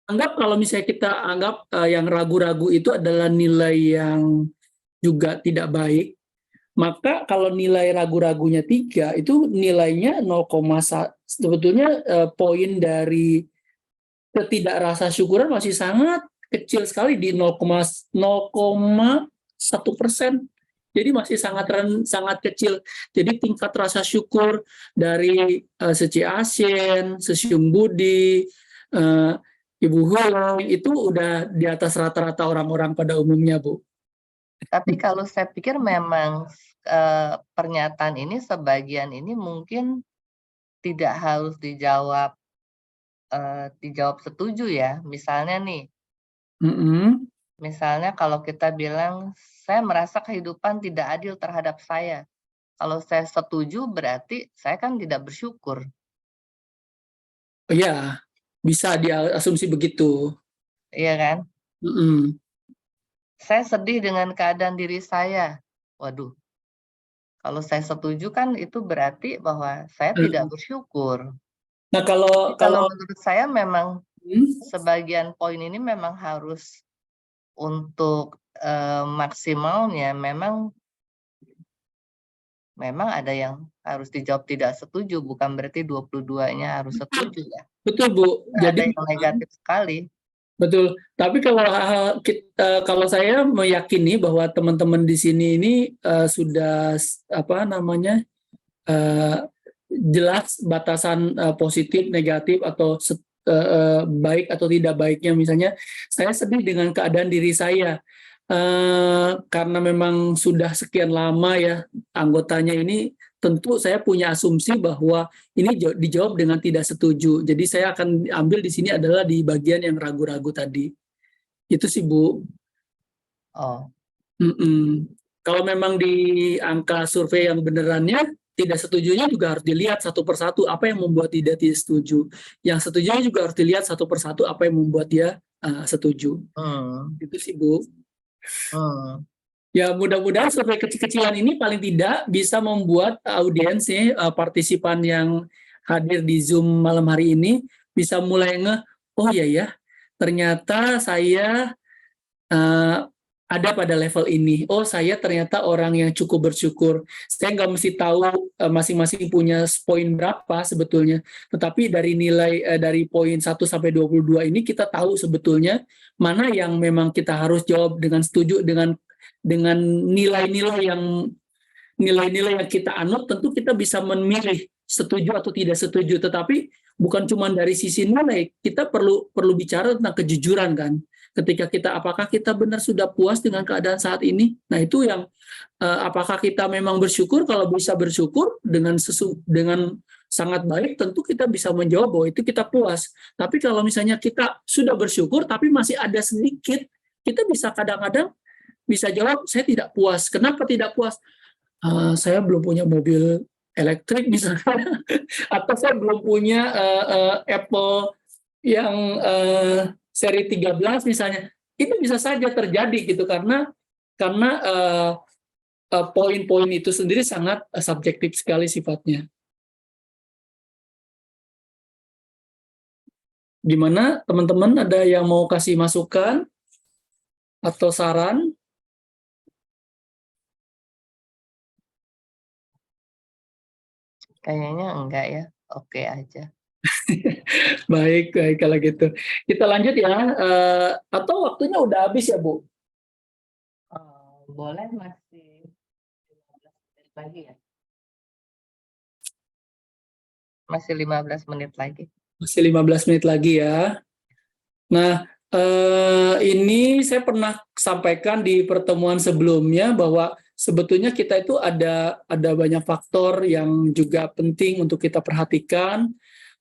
Anggap kalau misalnya kita anggap yang ragu-ragu itu adalah nilai yang juga tidak baik, maka kalau nilai ragu-ragunya 3, itu nilainya 0,1, sebetulnya poin dari ketidakrasa syukuran masih sangat kecil sekali di 0,1%. Jadi masih sangat kecil. Jadi tingkat rasa syukur dari Suci Asien, Sesyum Budi, Ibu Hulung itu udah di atas rata-rata orang-orang pada umumnya, Bu. Tapi kalau saya pikir memang pernyataan ini sebagian ini mungkin tidak harus dijawab setuju ya. Misalnya nih, misalnya kalau kita bilang saya merasa kehidupan tidak adil terhadap saya. Kalau saya setuju berarti saya kan tidak bersyukur. Iya, bisa diasumsi begitu. Iya kan? Mm-mm. Saya sedih dengan keadaan diri saya. Waduh, kalau saya setuju kan itu berarti bahwa saya tidak bersyukur. Nah, Jadi kalau kalau menurut saya memang Hmm? sebagian poin ini memang harus untuk maksimalnya memang ada yang harus dijawab tidak setuju, bukan berarti 22-nya harus setuju ya. betul Bu. Ada Jadi yang negatif sekali. betul. Tapi kalau saya meyakini bahwa teman-teman di sini ini sudah apa namanya jelas batasan positif, negatif atau baik atau tidak baiknya. Misalnya saya sedih dengan keadaan diri saya karena memang sudah sekian lama ya anggotanya ini. Tentu saya punya asumsi bahwa ini dijawab dengan tidak setuju. Jadi saya akan ambil di sini adalah di bagian yang ragu-ragu tadi. Itu sih Bu. Oh, Mm-mm. Kalau memang di angka survei yang benerannya, tidak setujunya juga harus dilihat satu persatu apa yang membuat tidak setuju. Yang setujunya juga harus dilihat satu persatu apa yang membuat dia setuju. Itu sih Bu. Ya mudah-mudahan survei kecil-kecilan ini paling tidak bisa membuat audiens partisipan yang hadir di Zoom malam hari ini bisa mulai oh iya ya, ternyata saya ada pada level ini. Oh saya ternyata orang yang cukup bersyukur. Saya nggak mesti tahu masing-masing punya poin berapa sebetulnya. Tetapi dari nilai dari poin 1 sampai 22 ini kita tahu sebetulnya mana yang memang kita harus jawab dengan setuju dengan nilai-nilai yang kita anut. Tentu kita bisa memilih setuju atau tidak setuju, tetapi bukan cuma dari sisi nilai, kita perlu bicara tentang kejujuran kan. Ketika apakah kita benar sudah puas dengan keadaan saat ini? Nah itu yang apakah kita memang bersyukur? Kalau bisa bersyukur dengan sangat baik, tentu kita bisa menjawab bahwa itu kita puas. Tapi kalau misalnya kita sudah bersyukur tapi masih ada sedikit, kita bisa kadang-kadang bisa jawab saya tidak puas. Kenapa tidak puas? Saya belum punya mobil elektrik misalnya, atau saya belum punya Apple yang seri 13 misalnya. Itu bisa saja terjadi gitu karena poin-poin itu sendiri sangat subjektif sekali sifatnya. Gimana teman-teman, ada yang mau kasih masukan atau saran? kayaknya enggak ya. Oke aja. Baik kalau gitu. Kita lanjut ya. Atau waktunya udah habis ya Bu? Boleh masih 15 menit lagi ya? Masih 15 menit lagi. Masih 15 menit lagi ya. Nah, ini saya pernah sampaikan di pertemuan sebelumnya bahwa sebetulnya kita itu ada banyak faktor yang juga penting untuk kita perhatikan.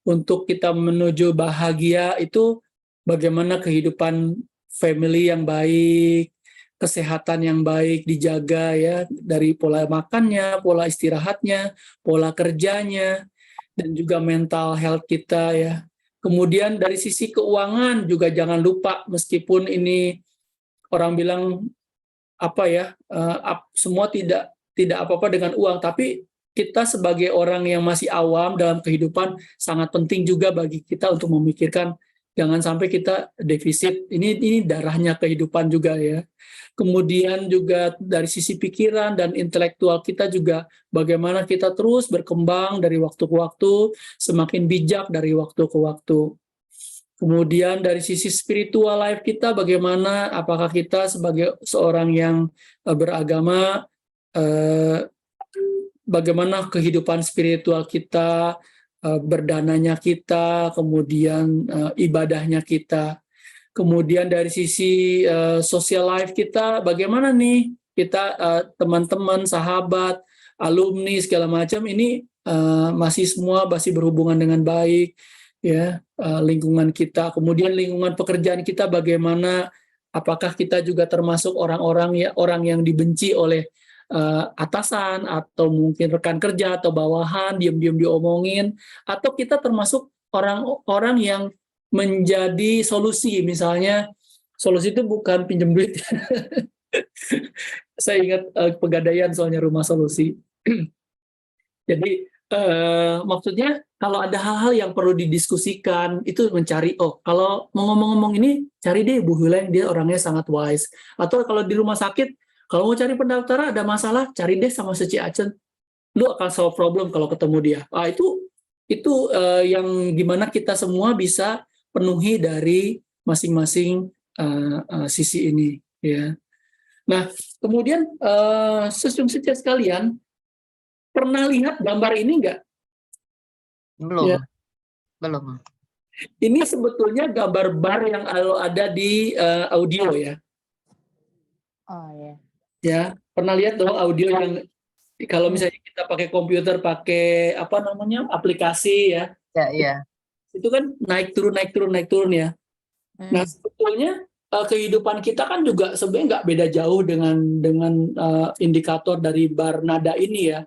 Untuk kita menuju bahagia itu bagaimana kehidupan family yang baik, kesehatan yang baik dijaga ya, dari pola makannya, pola istirahatnya, pola kerjanya, dan juga mental health kita ya. Kemudian dari sisi keuangan juga jangan lupa, meskipun ini orang bilang apa ya, semua tidak apa-apa dengan uang, tapi kita sebagai orang yang masih awam dalam kehidupan sangat penting juga bagi kita untuk memikirkan jangan sampai kita defisit. Ini darahnya kehidupan juga ya. Kemudian juga dari sisi pikiran dan intelektual kita juga bagaimana kita terus berkembang dari waktu ke waktu, semakin bijak dari waktu ke waktu. Kemudian dari sisi spiritual life kita bagaimana, apakah kita sebagai seorang yang beragama, bagaimana kehidupan spiritual kita, berdananya kita, kemudian ibadahnya kita. Kemudian dari sisi social life kita, bagaimana nih kita teman-teman, sahabat, alumni segala macam ini masih berhubungan dengan baik ya, lingkungan kita. Kemudian lingkungan pekerjaan kita bagaimana, Apakah kita juga termasuk orang yang dibenci oleh atasan atau mungkin rekan kerja atau bawahan, diam-diam diomongin, atau kita termasuk orang-orang yang menjadi solusi. Misalnya solusi itu bukan pinjam duit. Saya ingat Pegadaian soalnya rumah solusi. Jadi maksudnya kalau ada hal-hal yang perlu didiskusikan itu mencari, kalau mau ngomong-ngomong ini cari deh Bu Huleng, dia orangnya sangat wise. Atau kalau di rumah sakit, kalau mau cari pendaftaran ada masalah, cari deh sama si Acen. Lu akan solve problem kalau ketemu dia. Itu yang gimana kita semua bisa penuhi dari masing-masing sisi ini, ya. Nah, kemudian sesuai sekalian, pernah lihat gambar ini nggak? Belum. Ya. Belum. Ini sebetulnya gambar bar yang ada di audio ya. Oh ya. Ya, pernah lihat dong audio yang kalau misalnya kita pakai komputer, pakai apa namanya aplikasi ya. Ya, iya. Itu kan naik turun ya. Nah, sebetulnya kehidupan kita kan juga sebenarnya nggak beda jauh dengan indikator dari bar nada ini ya.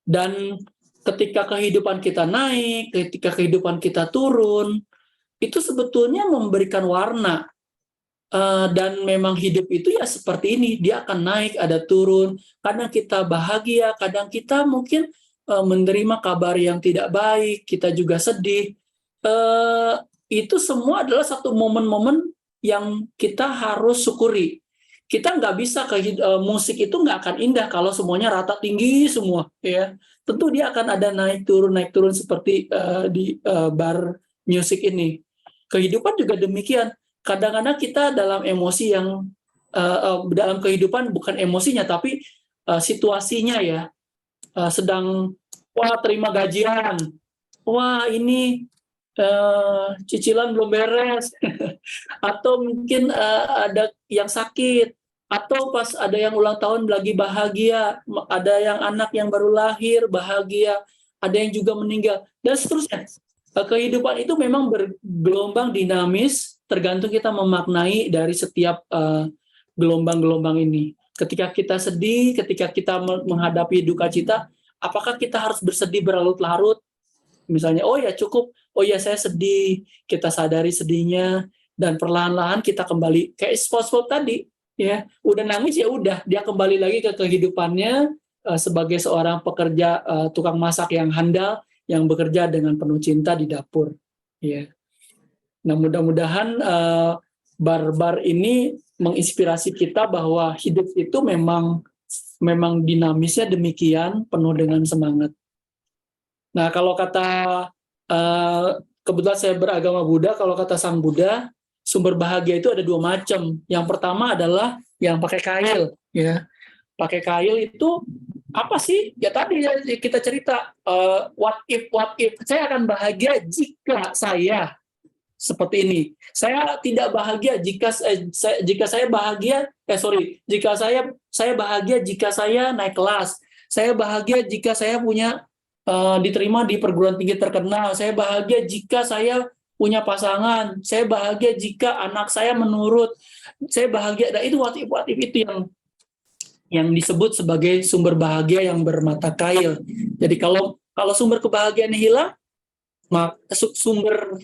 Dan ketika kehidupan kita naik, ketika kehidupan kita turun, itu sebetulnya memberikan warna. Dan memang hidup itu ya seperti ini, dia akan naik, ada turun. Kadang kita bahagia, kadang kita mungkin menerima kabar yang tidak baik, kita juga sedih. Itu semua adalah satu momen-momen yang kita harus syukuri. Kita nggak bisa musik itu nggak akan indah kalau semuanya rata tinggi semua, ya. Tentu dia akan ada naik turun seperti di bar musik ini. Kehidupan juga demikian. Kadang-kadang kita dalam emosi yang dalam kehidupan bukan emosinya tapi situasinya ya, sedang terima gajian, ini cicilan belum beres atau mungkin ada yang sakit, atau pas ada yang ulang tahun lagi bahagia, ada yang anak yang baru lahir bahagia, ada yang juga meninggal dan seterusnya. Kehidupan itu memang bergelombang dinamis, tergantung kita memaknai dari setiap gelombang-gelombang ini. Ketika kita sedih, ketika kita menghadapi duka cita, apakah kita harus bersedih berlarut-larut? Misalnya, cukup, saya sedih, kita sadari sedihnya, dan perlahan-lahan kita kembali kayak spot-spot tadi, ya, udah nangis ya udah, dia kembali lagi ke kehidupannya sebagai seorang pekerja tukang masak yang handal, yang bekerja dengan penuh cinta di dapur, ya. Nah, mudah-mudahan bar-bar ini menginspirasi kita bahwa hidup itu memang dinamisnya demikian, penuh dengan semangat. Nah, kalau kata kebetulan saya beragama Buddha, kalau kata Sang Buddha, sumber bahagia itu ada dua macam. Yang pertama adalah yang pakai kail, ya. Pakai kail itu apa sih? Ya tadi kita cerita what if saya akan bahagia jika saya seperti ini. Saya tidak bahagia jika saya bahagia jika saya bahagia jika saya naik kelas. Saya bahagia jika saya punya diterima di perguruan tinggi terkenal. Saya bahagia jika saya punya pasangan. Saya bahagia jika anak saya menurut. Saya bahagia. Dan itu what if itu yang disebut sebagai sumber bahagia yang bermata kail. Jadi kalau sumber kebahagiaan hilang, maka sumber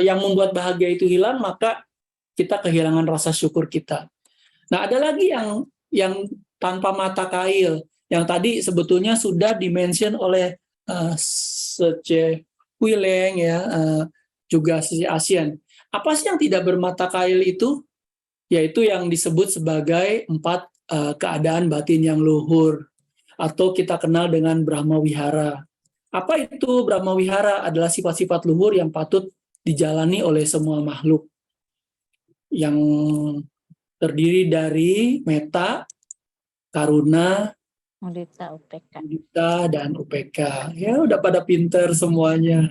yang membuat bahagia itu hilang, maka kita kehilangan rasa syukur kita. Nah, ada lagi yang tanpa mata kail, yang tadi sebetulnya sudah dimention oleh Sece Huileng ya, juga si ASEAN. Apa sih yang tidak bermata kail itu? Yaitu yang disebut sebagai 4 keadaan batin yang luhur, atau kita kenal dengan Brahma Wihara. Apa itu Brahma Wihara? Adalah sifat-sifat luhur yang patut dijalani oleh semua makhluk, yang terdiri dari metta, karuna, Mudita, UPK. dan UPK. Ya, udah pada pinter semuanya.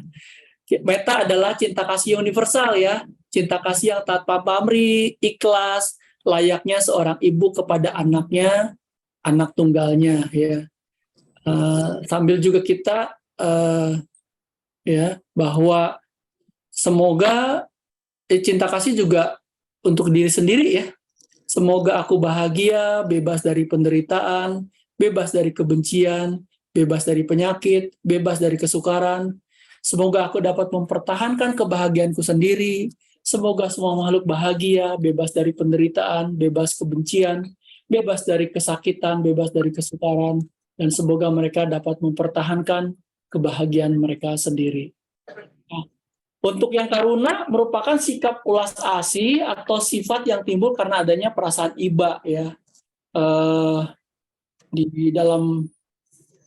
Metta adalah cinta kasih universal ya. Cinta kasih yang tanpa pamrih, ikhlas, layaknya seorang ibu kepada anaknya, anak tunggalnya ya. Sambil juga kita ya bahwa semoga cinta kasih juga untuk diri sendiri ya. Semoga aku bahagia, bebas dari penderitaan, bebas dari kebencian, bebas dari penyakit, bebas dari kesukaran. Semoga aku dapat mempertahankan kebahagiaanku sendiri. Semoga semua makhluk bahagia, bebas dari penderitaan, bebas kebencian, bebas dari kesakitan, bebas dari kesukaran, dan semoga mereka dapat mempertahankan kebahagiaan mereka sendiri. Nah, untuk yang karuna merupakan sikap ulas asih atau sifat yang timbul karena adanya perasaan iba ya. Di dalam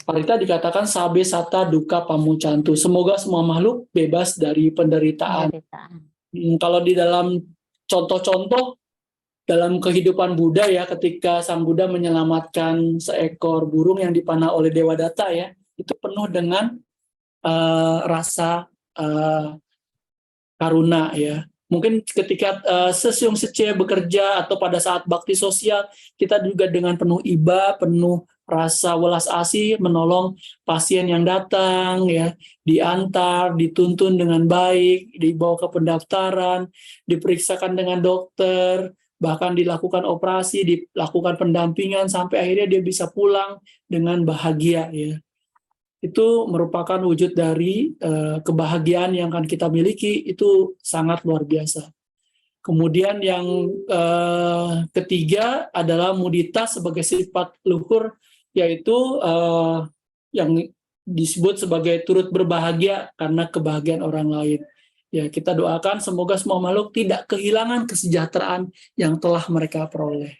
Parita dikatakan sabe sata duka pamucantu. Semoga semua makhluk bebas dari penderitaan. Kalau di dalam contoh-contoh dalam kehidupan Buddha ya, ketika Sang Buddha menyelamatkan seekor burung yang dipanah oleh Dewa Datta ya, itu penuh dengan rasa karuna ya. Mungkin ketika Sesyung Sece bekerja atau pada saat bakti sosial, kita juga dengan penuh iba, penuh rasa welas asih menolong pasien yang datang ya, diantar, dituntun dengan baik, dibawa ke pendaftaran, diperiksakan dengan dokter, bahkan dilakukan operasi, dilakukan pendampingan sampai akhirnya dia bisa pulang dengan bahagia ya. Itu merupakan wujud dari kebahagiaan yang akan kita miliki, itu sangat luar biasa. Kemudian yang ketiga adalah mudita sebagai sifat luhur, yaitu yang disebut sebagai turut berbahagia karena kebahagiaan orang lain. Ya, kita doakan semoga semua makhluk tidak kehilangan kesejahteraan yang telah mereka peroleh.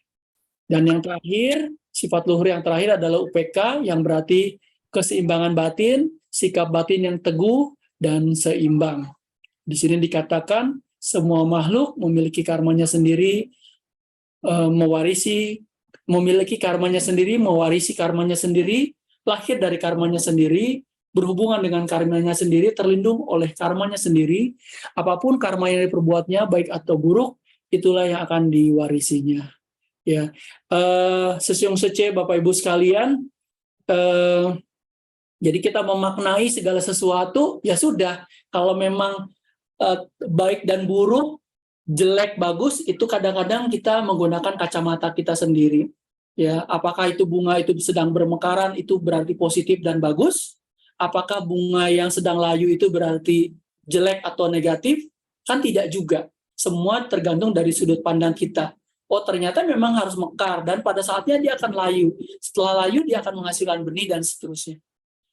Dan yang terakhir, sifat luhur yang terakhir adalah UPK, yang berarti keseimbangan batin, sikap batin yang teguh dan seimbang. Di sini dikatakan semua makhluk memiliki karmanya sendiri, memiliki karmanya sendiri, mewarisi karmanya sendiri, lahir dari karmanya sendiri, berhubungan dengan karmanya sendiri, terlindung oleh karmanya sendiri. Apapun karma yang diperbuatnya, baik atau buruk, itulah yang akan diwarisinya. Ya, Sesyung Sece, Bapak Ibu sekalian, jadi kita memaknai segala sesuatu, ya sudah, kalau memang baik dan buruk, jelek bagus, itu kadang-kadang kita menggunakan kacamata kita sendiri. Ya, apakah itu bunga itu sedang bermekaran itu berarti positif dan bagus? Apakah bunga yang sedang layu itu berarti jelek atau negatif? Kan tidak juga. Semua tergantung dari sudut pandang kita. Oh, ternyata memang harus mekar dan pada saatnya dia akan layu. Setelah layu dia akan menghasilkan benih dan seterusnya.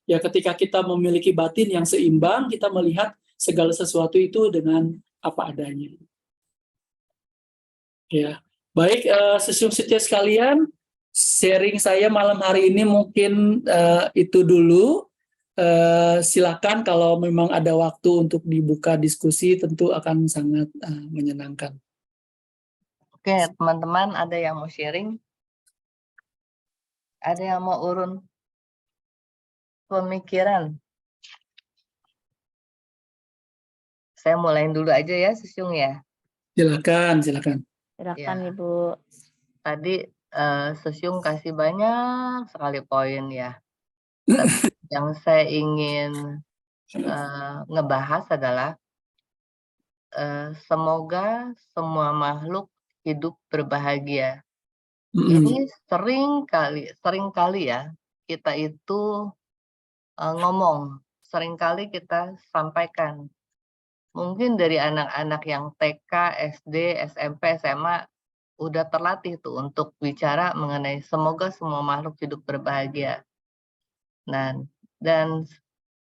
Ya, ketika kita memiliki batin yang seimbang, kita melihat segala sesuatu itu dengan apa adanya. Ya, baik, Sesyung Sece sekalian, sharing saya malam hari ini mungkin itu dulu. Silakan kalau memang ada waktu untuk dibuka diskusi, tentu akan sangat menyenangkan. Oke, teman-teman, ada yang mau sharing? Ada yang mau urun pemikiran? Saya mulain dulu aja ya, Sesyung ya. Silakan. Silakan Ya. Ibu. Tadi Sesyung kasih banyak sekali poin ya. Tapi yang saya ingin ngebahas adalah semoga semua makhluk hidup berbahagia. Ini sering kali ya kita itu ngomong, sering kali kita sampaikan. Mungkin dari anak-anak yang TK, SD, SMP, SMA udah terlatih tuh untuk bicara mengenai semoga semua makhluk hidup berbahagia. Nah, dan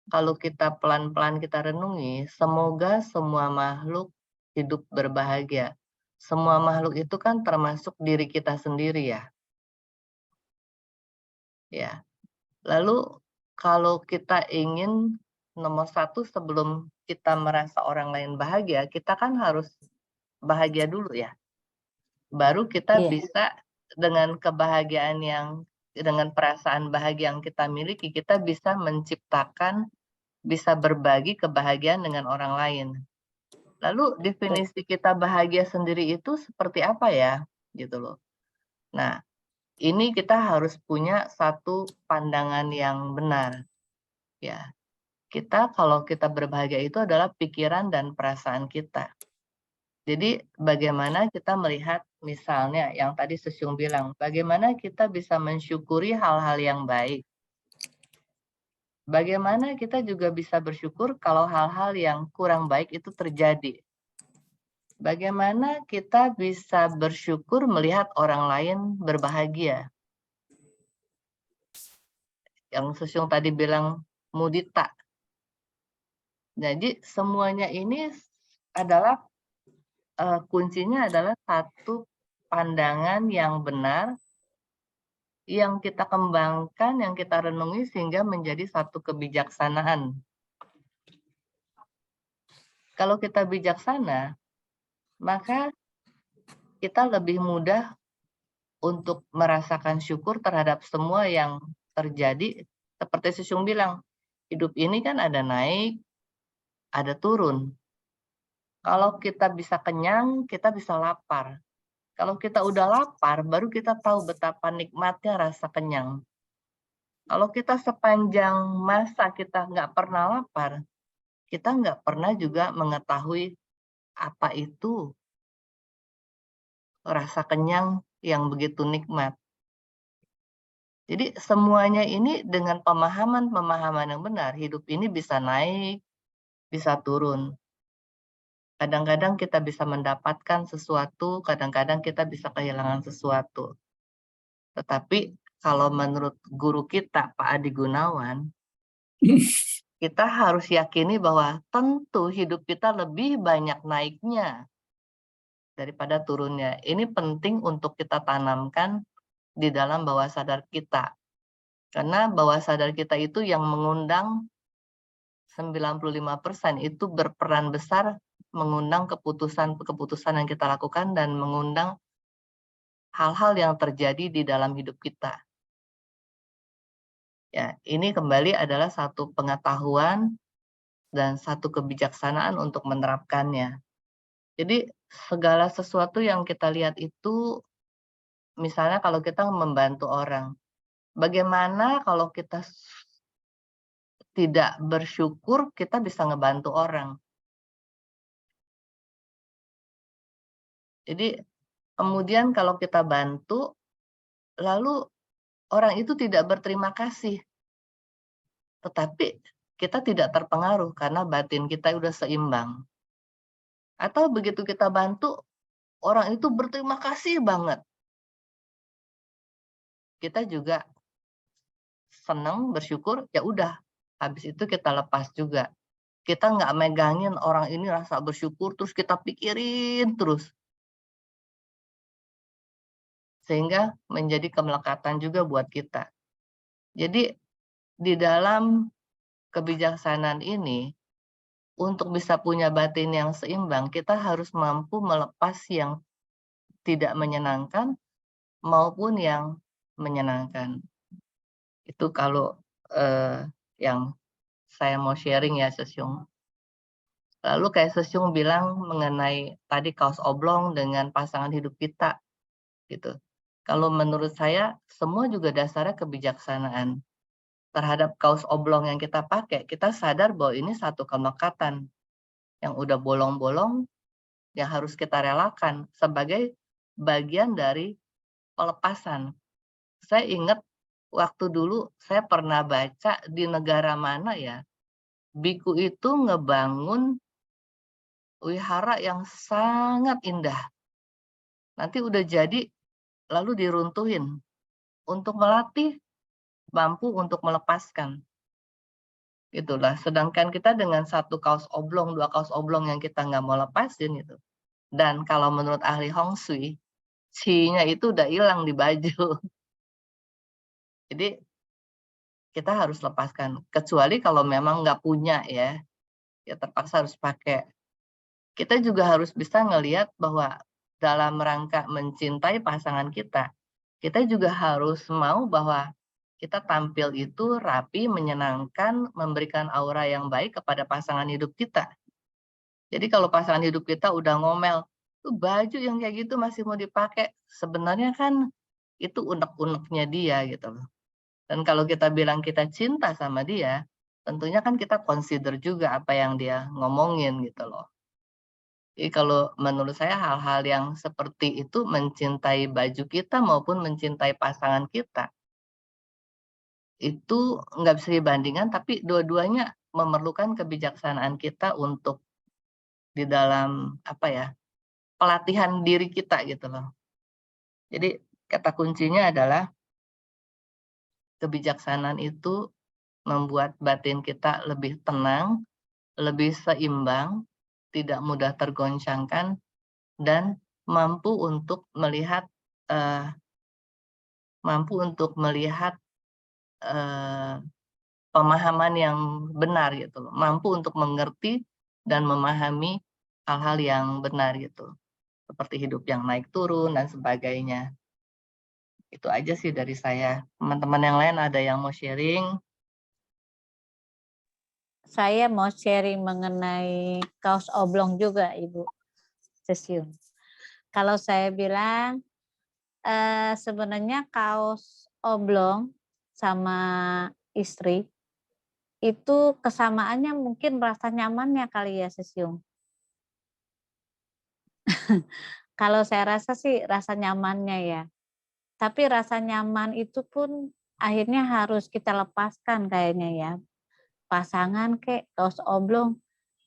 kalau kita pelan-pelan kita renungi, semoga semua makhluk hidup berbahagia. Semua makhluk itu kan termasuk diri kita sendiri ya. Ya. Lalu kalau kita ingin nomor satu sebelum kita merasa orang lain bahagia, kita kan harus bahagia dulu ya. Baru kita bisa dengan kebahagiaan dengan perasaan bahagia yang kita miliki, kita bisa menciptakan, bisa berbagi kebahagiaan dengan orang lain. Lalu definisi kita bahagia sendiri itu seperti apa ya? Gitu loh. Nah, ini kita harus punya satu pandangan yang benar. Ya, kalau kita berbahagia itu adalah pikiran dan perasaan kita. Jadi bagaimana kita melihat misalnya yang tadi Susyung bilang, bagaimana kita bisa mensyukuri hal-hal yang baik. Bagaimana kita juga bisa bersyukur kalau hal-hal yang kurang baik itu terjadi. Bagaimana kita bisa bersyukur melihat orang lain berbahagia. Yang Susyung tadi bilang mudita. Jadi semuanya ini adalah kuncinya adalah satu pandangan yang benar, yang kita kembangkan, yang kita renungi sehingga menjadi satu kebijaksanaan. Kalau kita bijaksana, maka kita lebih mudah untuk merasakan syukur terhadap semua yang terjadi. Seperti Susyung bilang, hidup ini kan ada naik, ada turun. Kalau kita bisa kenyang, kita bisa lapar. Kalau kita udah lapar, baru kita tahu betapa nikmatnya rasa kenyang. Kalau kita sepanjang masa kita nggak pernah lapar, kita nggak pernah juga mengetahui apa itu rasa kenyang yang begitu nikmat. Jadi semuanya ini dengan pemahaman-pemahaman yang benar, hidup ini bisa naik, bisa turun. Kadang-kadang kita bisa mendapatkan sesuatu, kadang-kadang kita bisa kehilangan sesuatu. Tetapi kalau menurut guru kita, Pak Adi Gunawan, kita harus yakini bahwa tentu hidup kita lebih banyak naiknya daripada turunnya. Ini penting untuk kita tanamkan di dalam bawah sadar kita. Karena bawah sadar kita itu yang mengundang 95% itu berperan besar mengundang keputusan-keputusan yang kita lakukan dan mengundang hal-hal yang terjadi di dalam hidup kita. Ya, ini kembali adalah satu pengetahuan dan satu kebijaksanaan untuk menerapkannya. Jadi segala sesuatu yang kita lihat itu, misalnya kalau kita membantu orang, bagaimana kalau kita tidak bersyukur kita bisa ngebantu orang. Jadi kemudian kalau kita bantu, lalu orang itu tidak berterima kasih, tetapi kita tidak terpengaruh karena batin kita udah seimbang. Atau begitu kita bantu, orang itu berterima kasih banget. Kita juga senang, bersyukur, ya udah, habis itu kita lepas juga. Kita nggak megangin orang ini rasa bersyukur, terus kita pikirin terus. Sehingga menjadi kemelekatan juga buat kita. Jadi di dalam kebijaksanaan ini, untuk bisa punya batin yang seimbang, kita harus mampu melepas yang tidak menyenangkan maupun yang menyenangkan. Itu kalau yang saya mau sharing ya, Susyung. Lalu kayak Susyung bilang mengenai tadi kaos oblong dengan pasangan hidup kita, gitu. Kalau menurut saya, semua juga dasarnya kebijaksanaan. Terhadap kaos oblong yang kita pakai, kita sadar bahwa ini satu kemelekatan yang udah bolong-bolong, yang harus kita relakan sebagai bagian dari pelepasan. Saya ingat waktu dulu saya pernah baca di negara mana ya, biku itu ngebangun wihara yang sangat indah. Nanti udah jadi, lalu diruntuhin. Untuk melatih, mampu untuk melepaskan. Itulah, sedangkan kita dengan satu kaos oblong, 2 kaos oblong yang kita nggak mau lepasin itu. Dan kalau menurut ahli Hong Shui, qi-nya itu udah hilang di baju. Jadi kita harus lepaskan. Kecuali kalau memang nggak punya ya terpaksa harus pakai. Kita juga harus bisa ngelihat bahwa dalam rangka mencintai pasangan kita juga harus mau bahwa kita tampil itu rapi, menyenangkan, memberikan aura yang baik kepada pasangan hidup kita. Jadi kalau pasangan hidup kita udah ngomel, tuh baju yang kayak gitu masih mau dipakai, sebenarnya kan itu unek-uneknya dia gitu loh. Dan kalau kita bilang kita cinta sama dia, tentunya kan kita consider juga apa yang dia ngomongin gitu loh. Jadi kalau menurut saya hal-hal yang seperti itu mencintai baju kita maupun mencintai pasangan kita, itu nggak bisa dibandingkan, tapi dua-duanya memerlukan kebijaksanaan kita untuk di dalam, apa ya, pelatihan diri kita gitu loh. Jadi kata kuncinya adalah kebijaksanaan itu membuat batin kita lebih tenang, lebih seimbang, tidak mudah tergoncangkan, dan mampu untuk melihat, eee, eee, pemahaman yang benar gitu loh, mampu untuk mengerti dan memahami hal-hal yang benar gitu, seperti hidup yang naik turun dan sebagainya. Itu aja sih dari saya. Teman-teman yang lain ada yang mau sharing? Saya mau sharing mengenai kaos oblong juga, Ibu Sesiun. Kalau saya bilang, sebenarnya kaos oblong sama istri, itu kesamaannya mungkin rasa nyamannya kali ya, Sesiung. Kalau saya rasa sih rasa nyamannya ya. Tapi rasa nyaman itu pun akhirnya harus kita lepaskan kayaknya ya. Pasangan kek, kaos oblong.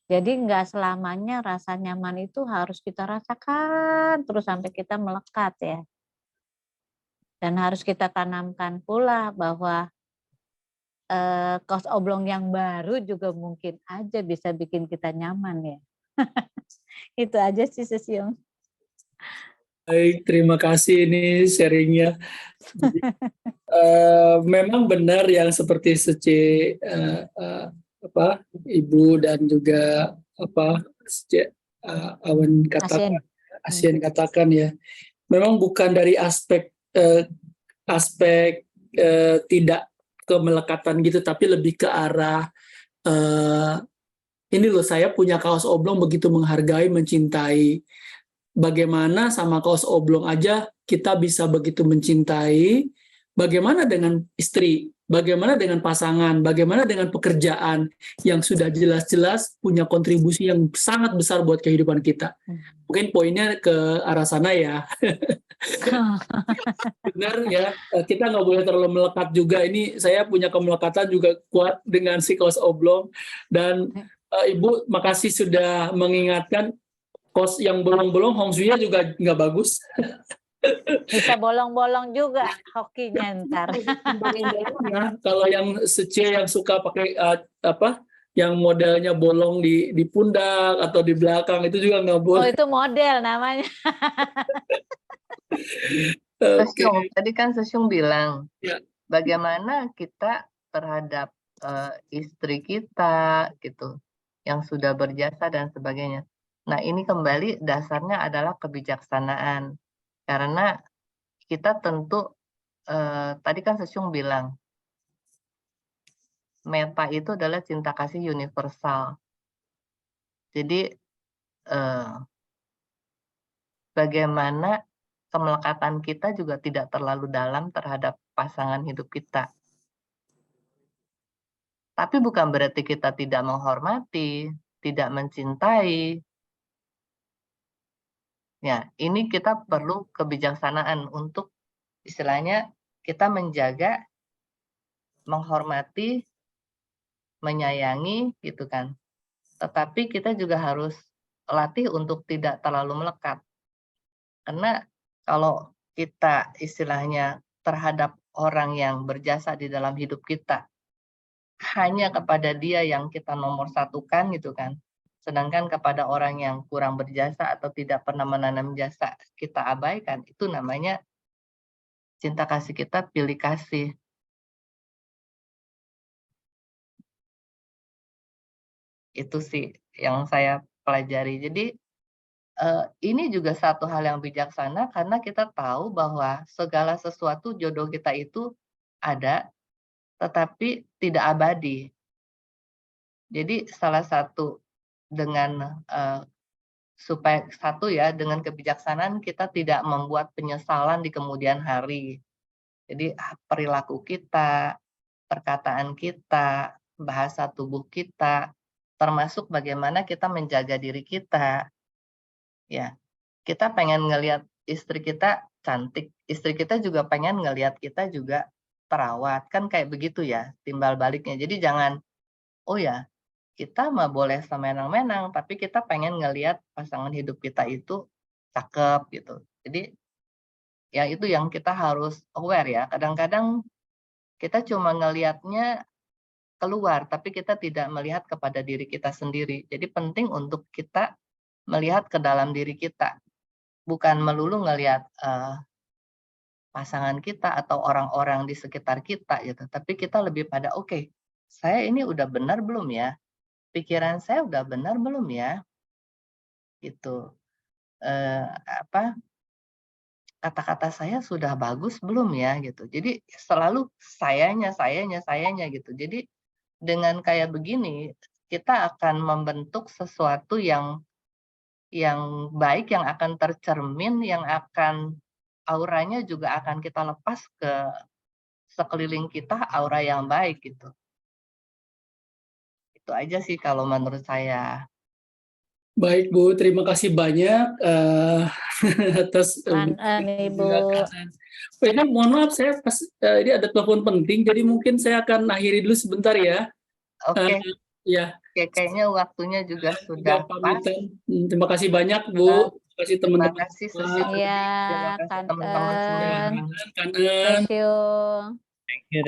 Jadi nggak selamanya rasa nyaman itu harus kita rasakan terus sampai kita melekat ya. Dan harus kita tanamkan pula bahwa kaos oblong yang baru juga mungkin aja bisa bikin kita nyaman ya. Itu aja sih Sesiung. Baik, terima kasih ini sharingnya. Jadi, memang benar yang seperti apa Ibu dan juga apa Awan katakan, Asien katakan ya. Memang bukan dari aspek tidak kemelekatan gitu, tapi lebih ke arah ini loh, saya punya kaos oblong begitu menghargai, mencintai. Bagaimana sama kaos oblong aja kita bisa begitu mencintai, bagaimana dengan istri, bagaimana dengan pasangan, bagaimana dengan pekerjaan yang sudah jelas-jelas punya kontribusi yang sangat besar buat kehidupan kita. Mungkin poinnya ke arah sana ya. Benar ya, kita nggak boleh terlalu melekat juga. Ini saya punya kemelekatan juga kuat dengan si kaos oblong. Dan Ibu, makasih sudah mengingatkan. Kos yang bolong-bolong Hong Shui-nya juga nggak bagus. Bisa bolong-bolong juga hokinya ntar. Nah, kalau yang sece yang suka pakai yang modelnya bolong di pundak atau di belakang itu juga nggak Oh boleh. itu model namanya. Sesyung, tadi kan Sesyung bilang, Ya. bagaimana kita terhadap istri kita gitu, yang sudah berjasa dan sebagainya. Nah ini kembali dasarnya adalah kebijaksanaan, karena kita tentu tadi kan Sesyung bilang, meta itu adalah cinta kasih universal. Jadi bagaimana kemelekatan kita juga tidak terlalu dalam terhadap pasangan hidup kita. Tapi bukan berarti kita tidak menghormati, tidak mencintai. Ya, ini kita perlu kebijaksanaan untuk istilahnya kita menjaga, menghormati, menyayangi gitu kan. Tetapi kita juga harus latih untuk tidak terlalu melekat. Karena kalau kita istilahnya terhadap orang yang berjasa di dalam hidup kita, hanya kepada dia yang kita nomor satukan gitu kan. Sedangkan kepada orang yang kurang berjasa atau tidak pernah menanam jasa kita abaikan, itu namanya cinta kasih kita pilih kasih. Itu sih yang saya pelajari. Jadi ini juga satu hal yang bijaksana karena kita tahu bahwa segala sesuatu jodoh kita itu ada, tetapi tidak abadi. Jadi salah satu dengan, supaya satu ya, dengan kebijaksanaan kita tidak membuat penyesalan di kemudian hari. Jadi perilaku kita, perkataan kita, bahasa tubuh kita, termasuk bagaimana kita menjaga diri kita. Ya, kita pengen ngelihat istri kita cantik, istri kita juga pengen ngelihat kita juga terawat, kan kayak begitu ya timbal baliknya. Jadi jangan, oh ya kita mah boleh semenang-menang, tapi kita pengen ngelihat pasangan hidup kita itu cakep gitu. Jadi ya itu yang kita harus aware ya. Kadang-kadang kita cuma ngelihatnya keluar, tapi kita tidak melihat kepada diri kita sendiri. Jadi penting untuk kita melihat ke dalam diri kita, bukan melulu ngelihat pasangan kita atau orang-orang di sekitar kita gitu. Tapi kita lebih pada, oke, saya ini udah benar belum ya? Pikiran saya udah benar belum ya? Gitu. Apa, kata-kata saya sudah bagus belum ya? Gitu. Jadi selalu sayanya gitu. Jadi dengan kayak begini, kita akan membentuk sesuatu yang baik, yang akan tercermin, yang akan auranya juga akan kita lepas ke sekeliling kita, aura yang baik gitu. Itu aja sih kalau menurut saya. Baik Bu, terima kasih banyak atas Ibu. ini mohon maaf saya ini ada telepon penting, jadi mungkin saya akan akhiri dulu sebentar ya. Oke, Ya, kayaknya waktunya juga sudah pas. pamitan. Terima kasih banyak Bu. Terima kasih Terima teman-teman. kasih Susi. Iya, Terima kasih teman-teman semua. Kangen. Kanan. Thank you.